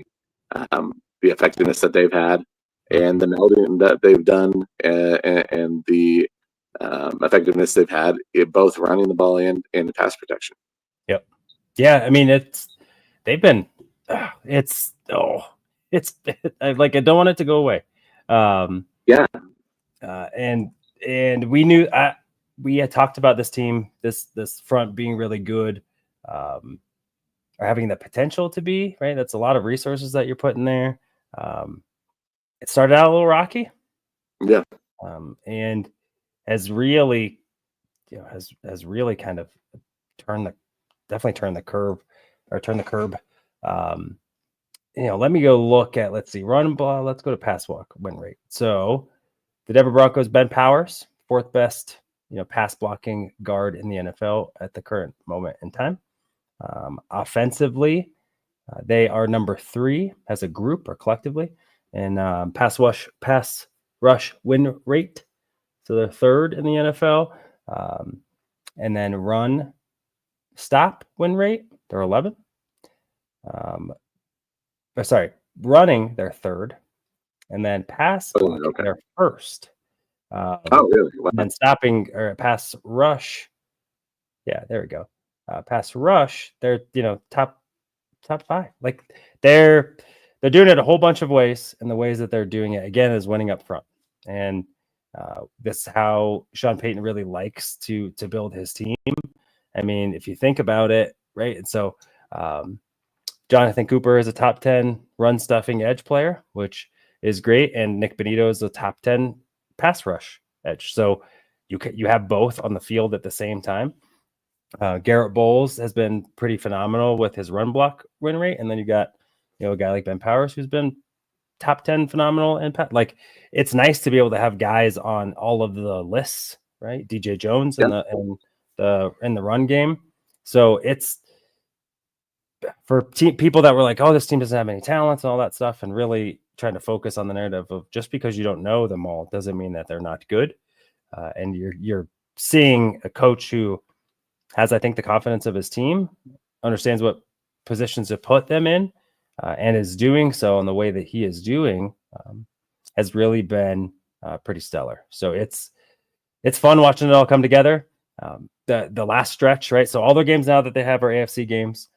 the effectiveness that they've had and the melding that they've done and the effectiveness they've had in both running the ball and pass protection. Yep. Yeah. I mean, they've been, it's like, I don't want it to go away. And we knew, we had talked about this team, this front being really good, or having the potential to be, right? That's a lot of resources that you're putting there. It started out a little rocky. Yeah. And has really, has really kind of definitely turned the curb. Let me go look at, let's see, run ball. Let's go to pass walk win rate. So the Denver Broncos, Ben Powers, fourth best, pass blocking guard in the NFL at the current moment in time. Offensively, they are number 3 as a group or collectively, and pass rush win rate. So they're 3rd in the NFL. And then run stop win rate, they're 11. Running, they're 3rd. And then pass blocking, they're 1st. Really? Wow. And then stopping or pass rush. Yeah, there we go. Pass rush, they're top 5. Like they're doing it a whole bunch of ways, and the ways that they're doing it again is winning up front. And this is how Sean Payton really likes to build his team. I mean, if you think about it, right? And so Jonathan Cooper is a top 10 run stuffing edge player, which is great, and Nick Benito is a top 10 pass rush edge. So you have both on the field at the same time. Garrett Bowles has been pretty phenomenal with his run block win rate, and then you got a guy like Ben Powers who's been top 10 phenomenal impact. Like, it's nice to be able to have guys on all of the lists, right? DJ Jones in the run game. So it's for people that were like, oh, this team doesn't have any talents and all that stuff, and really trying to focus on the narrative of just because you don't know them all doesn't mean that they're not good. And you're seeing a coach who has, I think, the confidence of his team, understands what positions to put them in, and is doing so in the way that he is doing, has really been pretty stellar. So it's fun watching it all come together. The last stretch, right? So all their games now that they have are AFC games.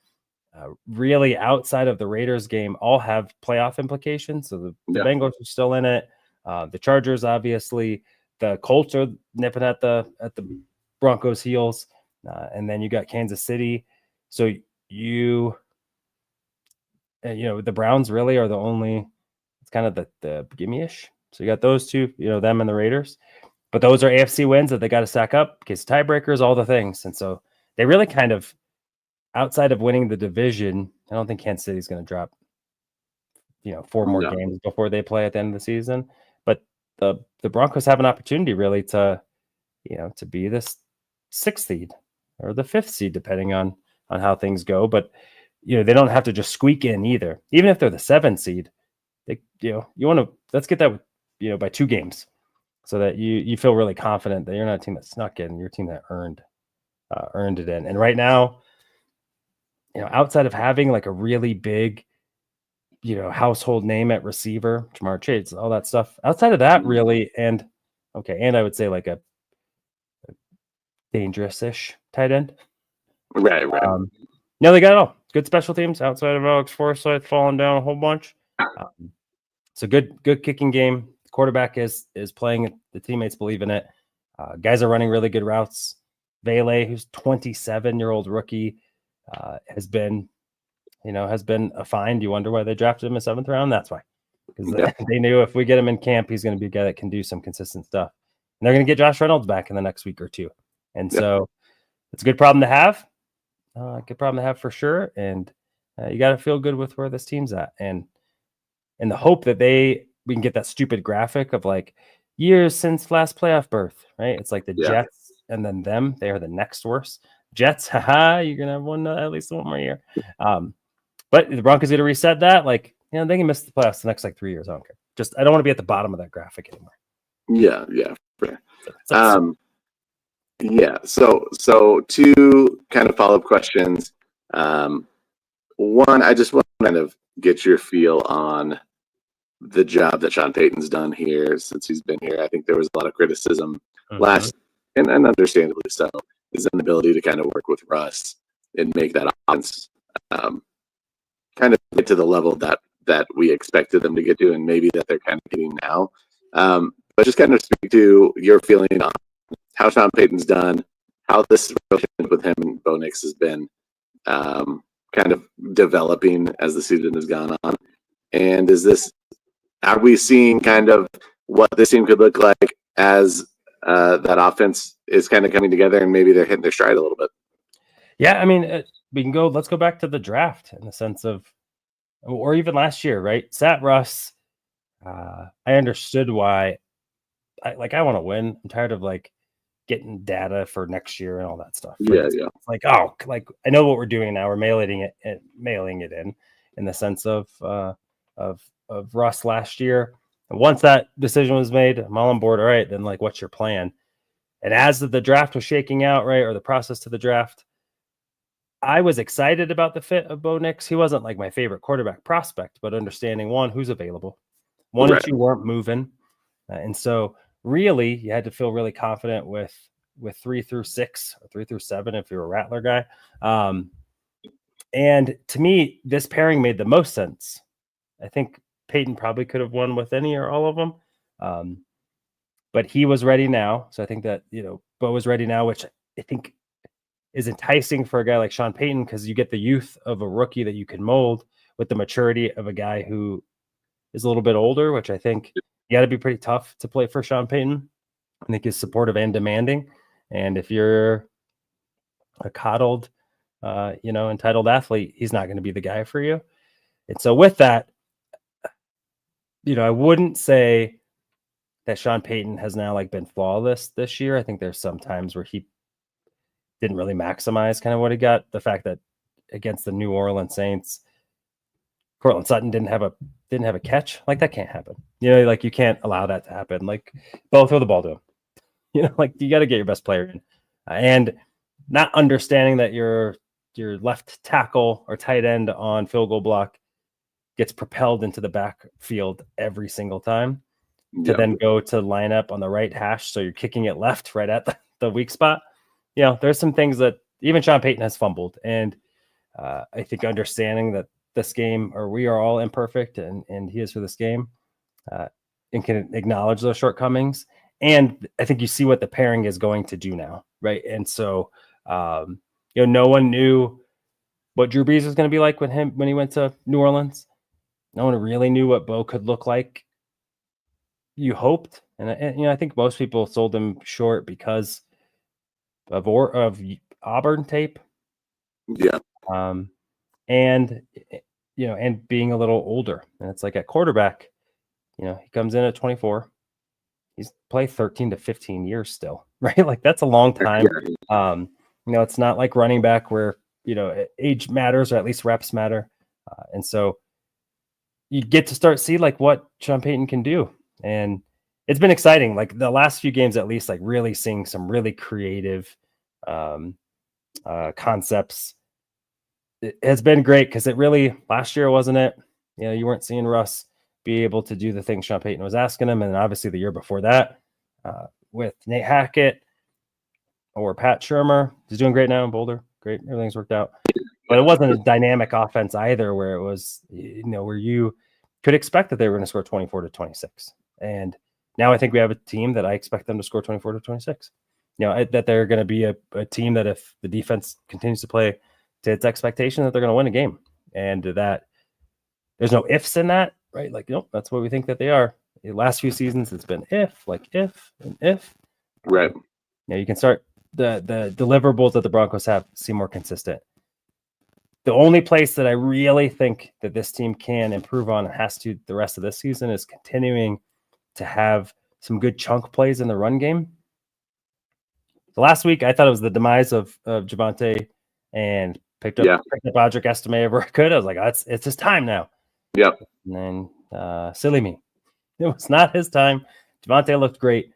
Really, outside of the Raiders game, all have playoff implications. So the Bengals are still in it. The Chargers, obviously, the Colts are nipping at the Broncos' heels, and then you got Kansas City. So the Browns really are the only. It's kind of the gimme-ish. So you got those two, them and the Raiders. But those are AFC wins that they got to stack up in case of tiebreakers, all the things. And so they really kind of, outside of winning the division, I don't think Kansas City is going to drop, 4 more games before they play at the end of the season. But the Broncos have an opportunity really to be this 6th seed or the 5th seed, depending on how things go. But, they don't have to just squeak in either. Even if they're the 7th seed, you want to, let's get that, by 2 games, so that you feel really confident that you're not a team that snuck in, you're a team that earned it in. And right now, outside of having like a really big, household name at receiver, Jamar Chase, all that stuff, outside of that, really, and I would say like a dangerous-ish tight end. Right. They got it all. Good special teams outside of Alex Forsythe falling down a whole bunch. It's a good kicking game. The quarterback is playing. The teammates believe in it. Guys are running really good routes. Vele, who's 27-year-old rookie, has been a find. You wonder why they drafted him in 7th round. That's why, because they knew if we get him in camp, he's going to be a guy that can do some consistent stuff. And they're going to get Josh Reynolds back in the next week or 2. And so it's a good problem to have. Good problem to have for sure. And you got to feel good with where this team's at. And in the hope that we can get that stupid graphic of like years since last playoff berth, right? It's like the Jets and then them. They are the next worst. Jets, you're going to have one at least 1 more year. But the Broncos going to reset that. Like, they can miss the playoffs the next 3 years. I don't care. I don't want to be at the bottom of that graphic anymore. Yeah. So 2 kind of follow-up questions. One, I just want to kind of get your feel on the job that Sean Payton's done here since he's been here. I think there was a lot of criticism last, and understandably so, his inability to kind of work with Russ and make that offense kind of get to the level that we expected them to get to, and maybe that they're kind of getting now. But just kind of speak to your feeling on how Sean Payton's done, how this relationship with him and Bo Nix has been kind of developing as the season has gone on. And are we seeing kind of what this team could look like as that offense is kind of coming together and maybe they're hitting their stride a little bit? Yeah, I mean, let's go back to the draft in the sense of, or even last year, right? Sat Russ, I understood why. I want to win. I'm tired of getting data for next year and all that stuff. Yeah. I know what we're doing now. We're mailing it in the sense of Russ last year. And once that decision was made, I'm all on board. All right, then what's your plan? And as the draft was shaking out, right, or the process to the draft, I was excited about the fit of Bo Nix. He wasn't my favorite quarterback prospect, but understanding one, who's available, one, if you weren't moving, and so really you had to feel really confident with 3 through 6 or 3 through 7 if you're a Rattler guy. And to me, this pairing made the most sense. I think Peyton probably could have won with any or all of them, but he was ready now. So I think that Bo was ready now, which I think is enticing for a guy like Sean Payton, because you get the youth of a rookie that you can mold with the maturity of a guy who is a little bit older, which I think you got to be pretty tough to play for Sean Payton. I think he's supportive and demanding. And if you're a coddled, entitled athlete, he's not going to be the guy for you. And so with that, I wouldn't say that Sean Payton has now been flawless this year. I think there's some times where he didn't really maximize kind of what he got. The fact that against the New Orleans Saints, Cortland Sutton didn't have a catch, that can't happen. You can't allow that to happen. Bo, throw the ball to him. Like you got to get your best player in, and not understanding that your left tackle or tight end on field goal block gets propelled into the backfield every single time to then go to line up on the right hash. So you're kicking it left right at the weak spot. There's some things that even Sean Payton has fumbled. And I think understanding that this game, or we are all imperfect and he is for this game, and can acknowledge those shortcomings. And I think you see what the pairing is going to do now. Right. And so, no one knew what Drew Brees was going to be like when he went to New Orleans. No one really knew what Bo could look like. You hoped, and I think most people sold him short because of Auburn tape. Yeah. And being a little older, and it's like at quarterback, he comes in at 24. He's played 13 to 15 years still, right? Like that's a long time. It's not like running back where age matters, or at least reps matter, and so you get to start see like what Sean Payton can do. And it's been exciting. Like the last few games, at least, like really seeing some really creative concepts. It has been great because it really, last year, wasn't it? You weren't seeing Russ be able to do the things Sean Payton was asking him. And then obviously the year before that with Nate Hackett or Pat Shermer, who's doing great now in Boulder. Great. Everything's worked out. But it wasn't a dynamic offense either where it was, where you could expect that they were going to score 24 to 26. And now I think we have a team that I expect them to score 24 to 26. That they're going to be a team that if the defense continues to play to its expectation, that they're going to win a game. And that there's no ifs in that, right? Like, nope, that's what we think that they are. The last few seasons, it's been if. Right. You can start the deliverables that the Broncos have seem more consistent. The only place that I really think that this team can improve on and has to the rest of this season is continuing to have some good chunk plays in the run game. So last week, I thought it was the demise of Javonte and picked up Audric Estime ever I could. I was like, it's his time now. Yep. And then silly me. It was not his time. Javonte looked great.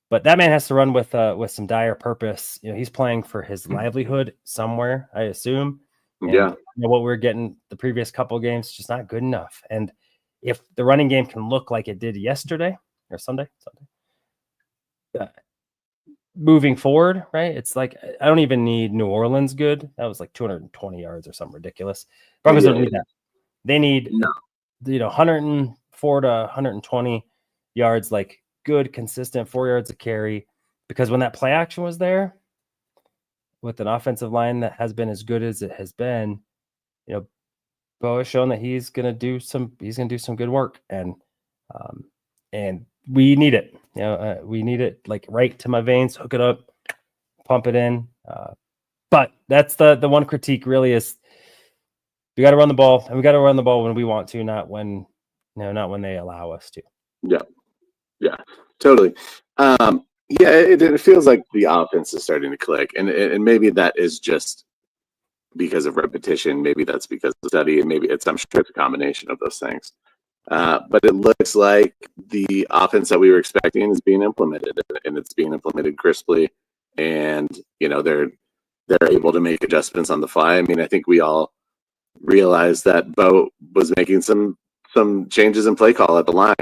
But that man has to run with some dire purpose. He's playing for his livelihood somewhere, I assume. And, what we're getting the previous couple of games, just not good enough. And if the running game can look like it did yesterday or Sunday, moving forward, right? It's like I don't even need New Orleans good. That was like 220 yards or something ridiculous. Broncos don't need that. They need 104 to 120 yards, like good, consistent 4 yards of carry. Because when that play action was there, with an offensive line that has been as good as it has been, Bo has shown that he's gonna do some good work, and we need it. We need it like right to my veins, hook it up, pump it in. But that's the one critique really is we got to run the ball, and we got to run the ball when we want to, not when they allow us to. Yeah, totally. It feels like the offense is starting to click, and maybe that is just because of repetition. Maybe that's because of study, and maybe I'm sure it's a combination of those things. But it looks like the offense that we were expecting is being implemented, and it's being implemented crisply. And they're able to make adjustments on the fly. I mean, I think we all realized that Bo was making some changes in play call at the line.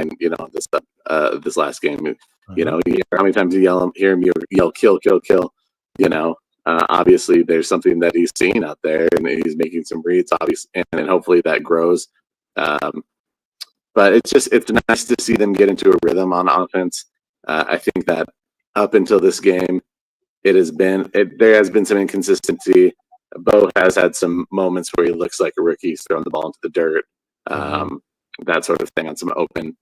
This last game. You hear how many times you hear him yell kill, kill, kill. Obviously there's something that he's seeing out there, and he's making some reads, obviously, and hopefully that grows. But it's nice to see them get into a rhythm on offense. I think that up until this game, there has been some inconsistency. Bo has had some moments where he looks like a rookie. He's throwing the ball into the dirt, that sort of thing on some open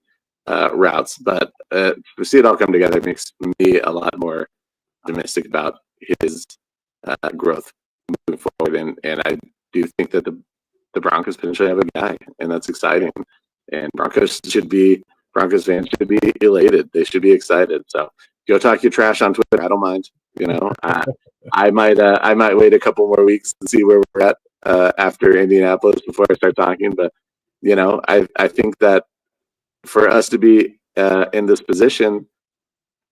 routes. But to see it all come together makes me a lot more optimistic about his growth moving forward. And I do think that the Broncos potentially have a guy, and that's exciting. And Broncos fans should be elated. They should be excited. So go talk your trash on Twitter. I don't mind. I might wait a couple more weeks to see where we're at after Indianapolis before I start talking. But I think that for us to be in this position,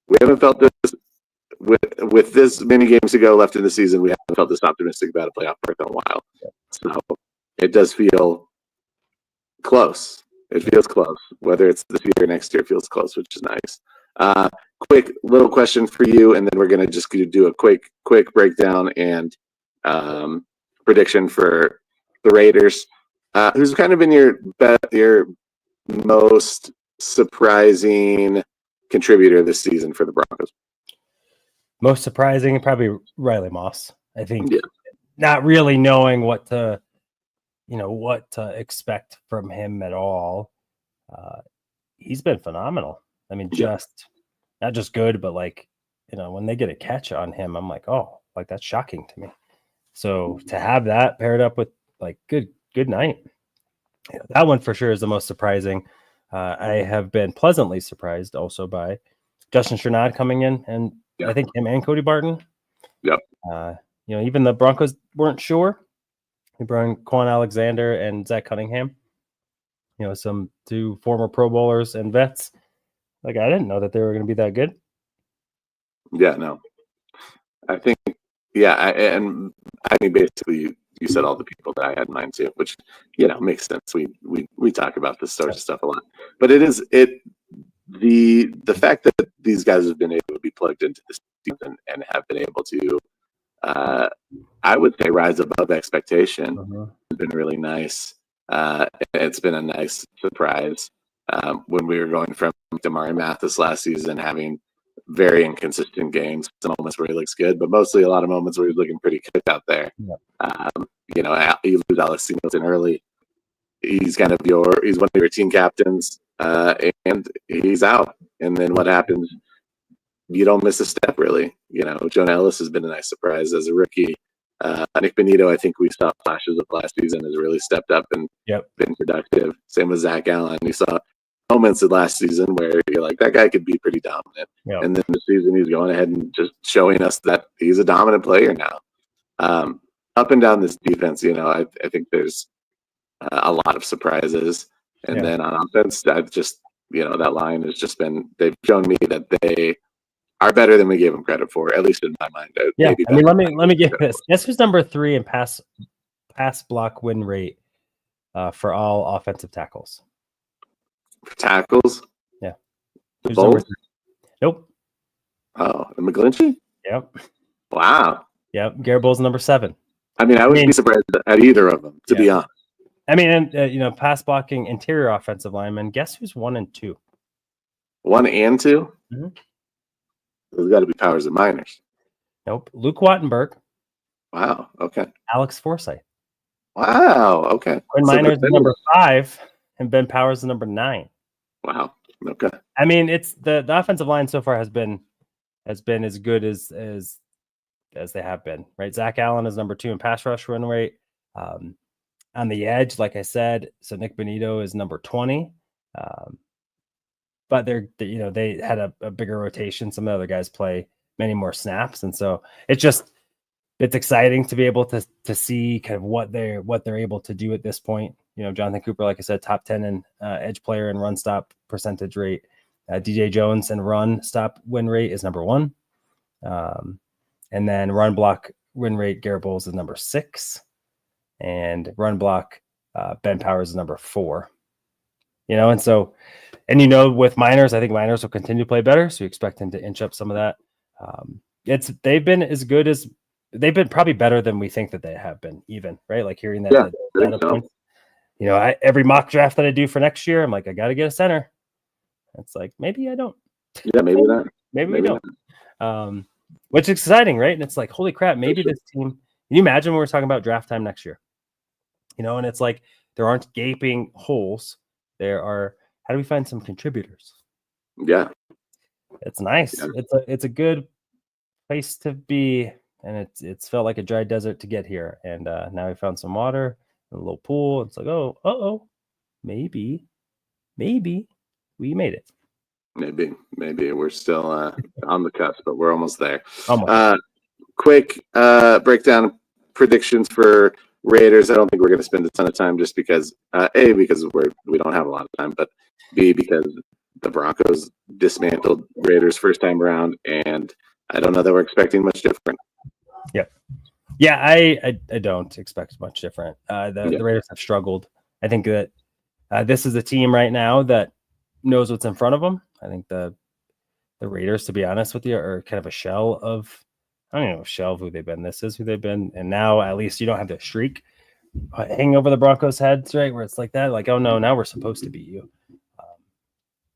We haven't felt this with this many games to go left in the season. We haven't felt this optimistic about a playoff berth in a while. So it does feel close. It feels close. Whether it's this year or next year, it feels close, which is nice. Quick little question for you, and then we're going to just do a quick breakdown and prediction for the Raiders. Who's kind of been your most surprising contributor this season for the Broncos? Most surprising, probably Riley Moss. I think not really knowing what to expect from him at all. He's been phenomenal. I mean, just not just good, but like, when they get a catch on him, I'm like, oh, like that's shocking to me. So to have that paired up with like good night, that one for sure is the most surprising. I have been pleasantly surprised also by Justin Chernod coming in, and I think him and Cody Barton. Yep. Even the Broncos weren't sure. He brought in Quan Alexander and Zach Cunningham. Some two former Pro Bowlers and vets. Like, I didn't know that they were going to be that good. Yeah, no. I think, I mean, basically, you said all the people that I had in mind too, which, makes sense. We talk about this sort of stuff a lot. But the fact that these guys have been able to be plugged into this season and have been able to, I would say, rise above expectation has been really nice. It's been a nice surprise. When we were going from Damari Mathis last season, having very inconsistent games, some moments where he looks good, but mostly a lot of moments where he's looking pretty good out there. You lose Alex Singleton early. He's one of your team captains, and he's out. And then what happens? You don't miss a step, really. Jonah Ellis has been a nice surprise as a rookie. Nick Benito, I think we saw flashes of last season, has really stepped up and been productive. Same with Zach Allen. We saw moments of last season where you're like, that guy could be pretty dominant. And then this season, he's going ahead and just showing us that he's a dominant player now. Up and down this defense, I think there's a lot of surprises. And then on offense, I've just, that line has just been, they've shown me that they are better than we gave them credit for, at least in my mind. I mean, let me get this. Guess who's number 3 in pass block win rate for all offensive tackles? For tackles? Yeah. Who's number 3? Nope. Oh, McGlinchey? Yep. Wow. Yep. Garrett Bowles number 7. I mean, I wouldn't be surprised at either of them, to be honest. I mean, and pass blocking interior offensive linemen. Guess who's 1 and 2? 1 and 2? Mm-hmm. There's got to be Powers and Miners. Nope. Luke Wattenberg. Wow. Okay. Alex Forsythe. Wow. Okay. Quinn Miners is number 5, and Ben Powers is number 9. Wow. Okay. I mean, it's the offensive line so far has been as good as they have been. Right. Zach Allen is number 2 in pass rush run rate. On the edge, like I said, so Nick Benito is number 20. But they had a bigger rotation. Some of the other guys play many more snaps, and so it's exciting to be able to see kind of what they're able to do at this point. Jonathan Cooper, like I said, top 10 in edge player and run stop percentage rate. DJ Jones and run stop win rate is number 1, and then run block win rate. Garrett Bowles is number 6, and run block Ben Powers is number 4. And so. And with Miners, I think Miners will continue to play better, so you expect him to inch up some of that. They've been as good as they've been, probably better than we think that they have been, even, right? Like hearing that. Every mock draft that I do for next year, I'm like, I got to get a center. It's like maybe I don't. Yeah, maybe not. Maybe we don't. Which is exciting, right? And it's like, holy crap, maybe this team. Can you imagine when we're talking about draft time next year? And it's like there aren't gaping holes. There are. How do we find some contributors? Yeah, it's nice. Yeah. It's a good place to be, and it's felt like a dry desert to get here. And now we found some water, a little pool. It's like, maybe we made it. Maybe we're still on the cusp, but we're almost there. Almost. Quick breakdown predictions for Raiders. I don't think we're going to spend a ton of time, just because A, because we don't have a lot of time, but B, because the Broncos dismantled Raiders first time around, and I don't know that we're expecting much different. Yep. Yeah, I don't expect much different. The Raiders have struggled. I think that this is a team right now that knows what's in front of them. I think the Raiders, to be honest with you, are kind of a shell of, I don't know, shell of who they've been. This is who they've been. And now at least you don't have the streak hanging over the Broncos' heads, right? Where it's like that, like, oh no, now we're supposed to beat you.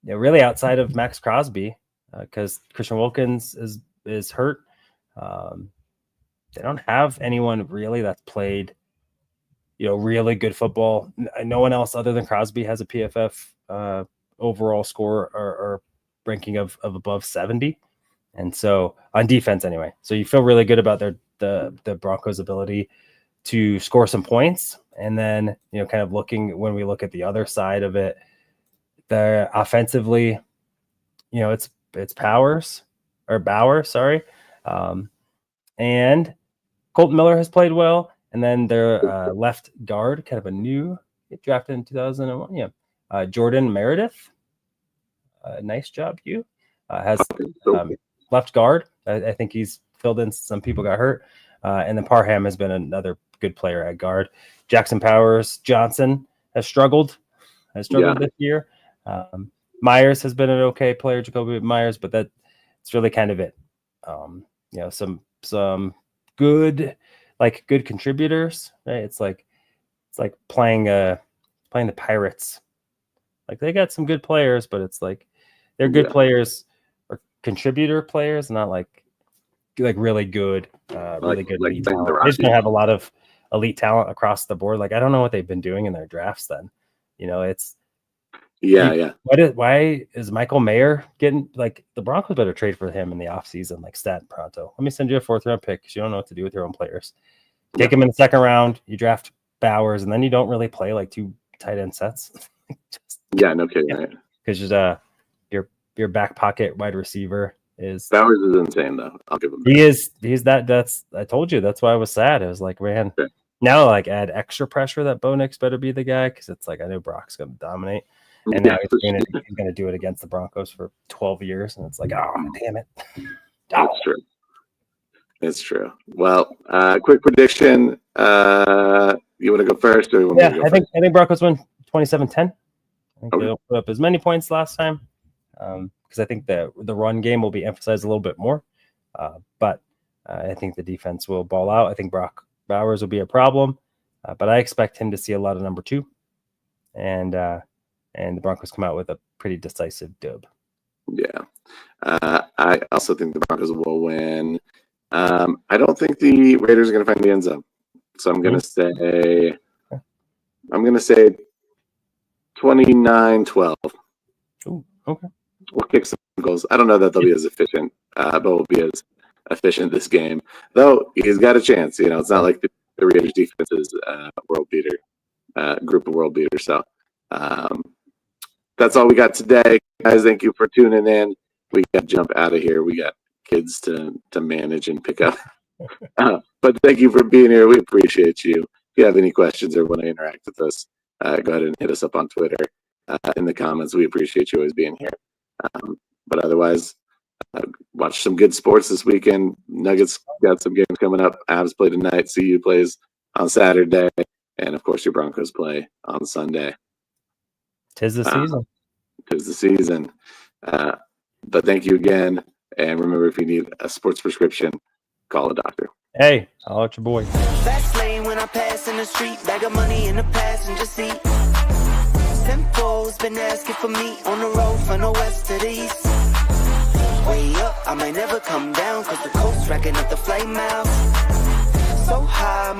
Really outside of Max Crosby, because Christian Wilkins is hurt. They don't have anyone really that's played, really good football. No one else other than Crosby has a PFF overall score or ranking of above 70. And so on defense anyway. So you feel really good about the Broncos' ability to score some points. And then, kind of when we look at the other side of it, the offensively, it's Bowers, sorry. And Colton Miller has played well. And then their left guard, kind of a new, drafted in 2001. Yeah. Jordan Meredith. Nice job, you. Has left guard. I think he's filled in. Some people got hurt. And then Parham has been another good player at guard. Jackson Powers Johnson has struggled this year. Myers has been an okay player, Jacoby Myers, but it's really kind of it. Some good contributors, right? It's like playing the Pirates. Like they got some good players, but it's like they're good players or contributor players, not like really good, good elite talent. They're just gonna have a lot of elite talent across the board. Like I don't know what they've been doing in their drafts. Then, it's Why is Michael Mayer getting the Broncos better trade for him in the offseason, stat pronto? Let me send you a 4th round pick because you don't know what to do with your own players. Take him in the 2nd round. You draft Bowers, and then you don't really play 2 tight end sets. No kidding, right? Because your back pocket wide receiver is Bowers is insane though. I'll give him. He's that's I told you that's why I was sad. It was like, man, now add extra pressure that Bo Nix better be the guy because it's I know Brock's going to dominate, and now he's going to do it against the Broncos for 12 years, and it's like, oh damn it. That's true. It's true. Well, quick prediction. You want to go first, or I think Broncos win 27-10. I think they'll put up as many points last time. Because I think the run game will be emphasized a little bit more. But I think the defense will ball out. I think Brock Bowers will be a problem. But I expect him to see a lot of number 2. And the Broncos come out with a pretty decisive dub. Yeah. I also think the Broncos will win. I don't think the Raiders are going to find the end zone. So I'm going to say 29-12. Ooh, okay. We'll kick some goals. I don't know that they'll be as efficient, but we'll be as efficient this game. Though he's got a chance. It's not like the Raiders defense is world beater, group of world beaters. So that's all we got today, guys. Thank you for tuning in. We got to jump out of here. We got kids to manage and pick up. But thank you for being here. We appreciate you. If you have any questions or want to interact with us, go ahead and hit us up on Twitter in the comments. We appreciate you always being here. But otherwise, watch some good sports this weekend. Nuggets got some games coming up. Avs play tonight. CU plays on Saturday. And, of course, your Broncos play on Sunday. Tis the season. Tis the season. But thank you again. And remember, if you need a sports prescription, call a doctor. Hey, I'll let your boy. Fast lane when I pass in the street. Bag of money in the passenger seat. Tempo's been asking for me on the road from the west to the east. Way up, I might never come down, cause the coast's racking up the flame out. So high.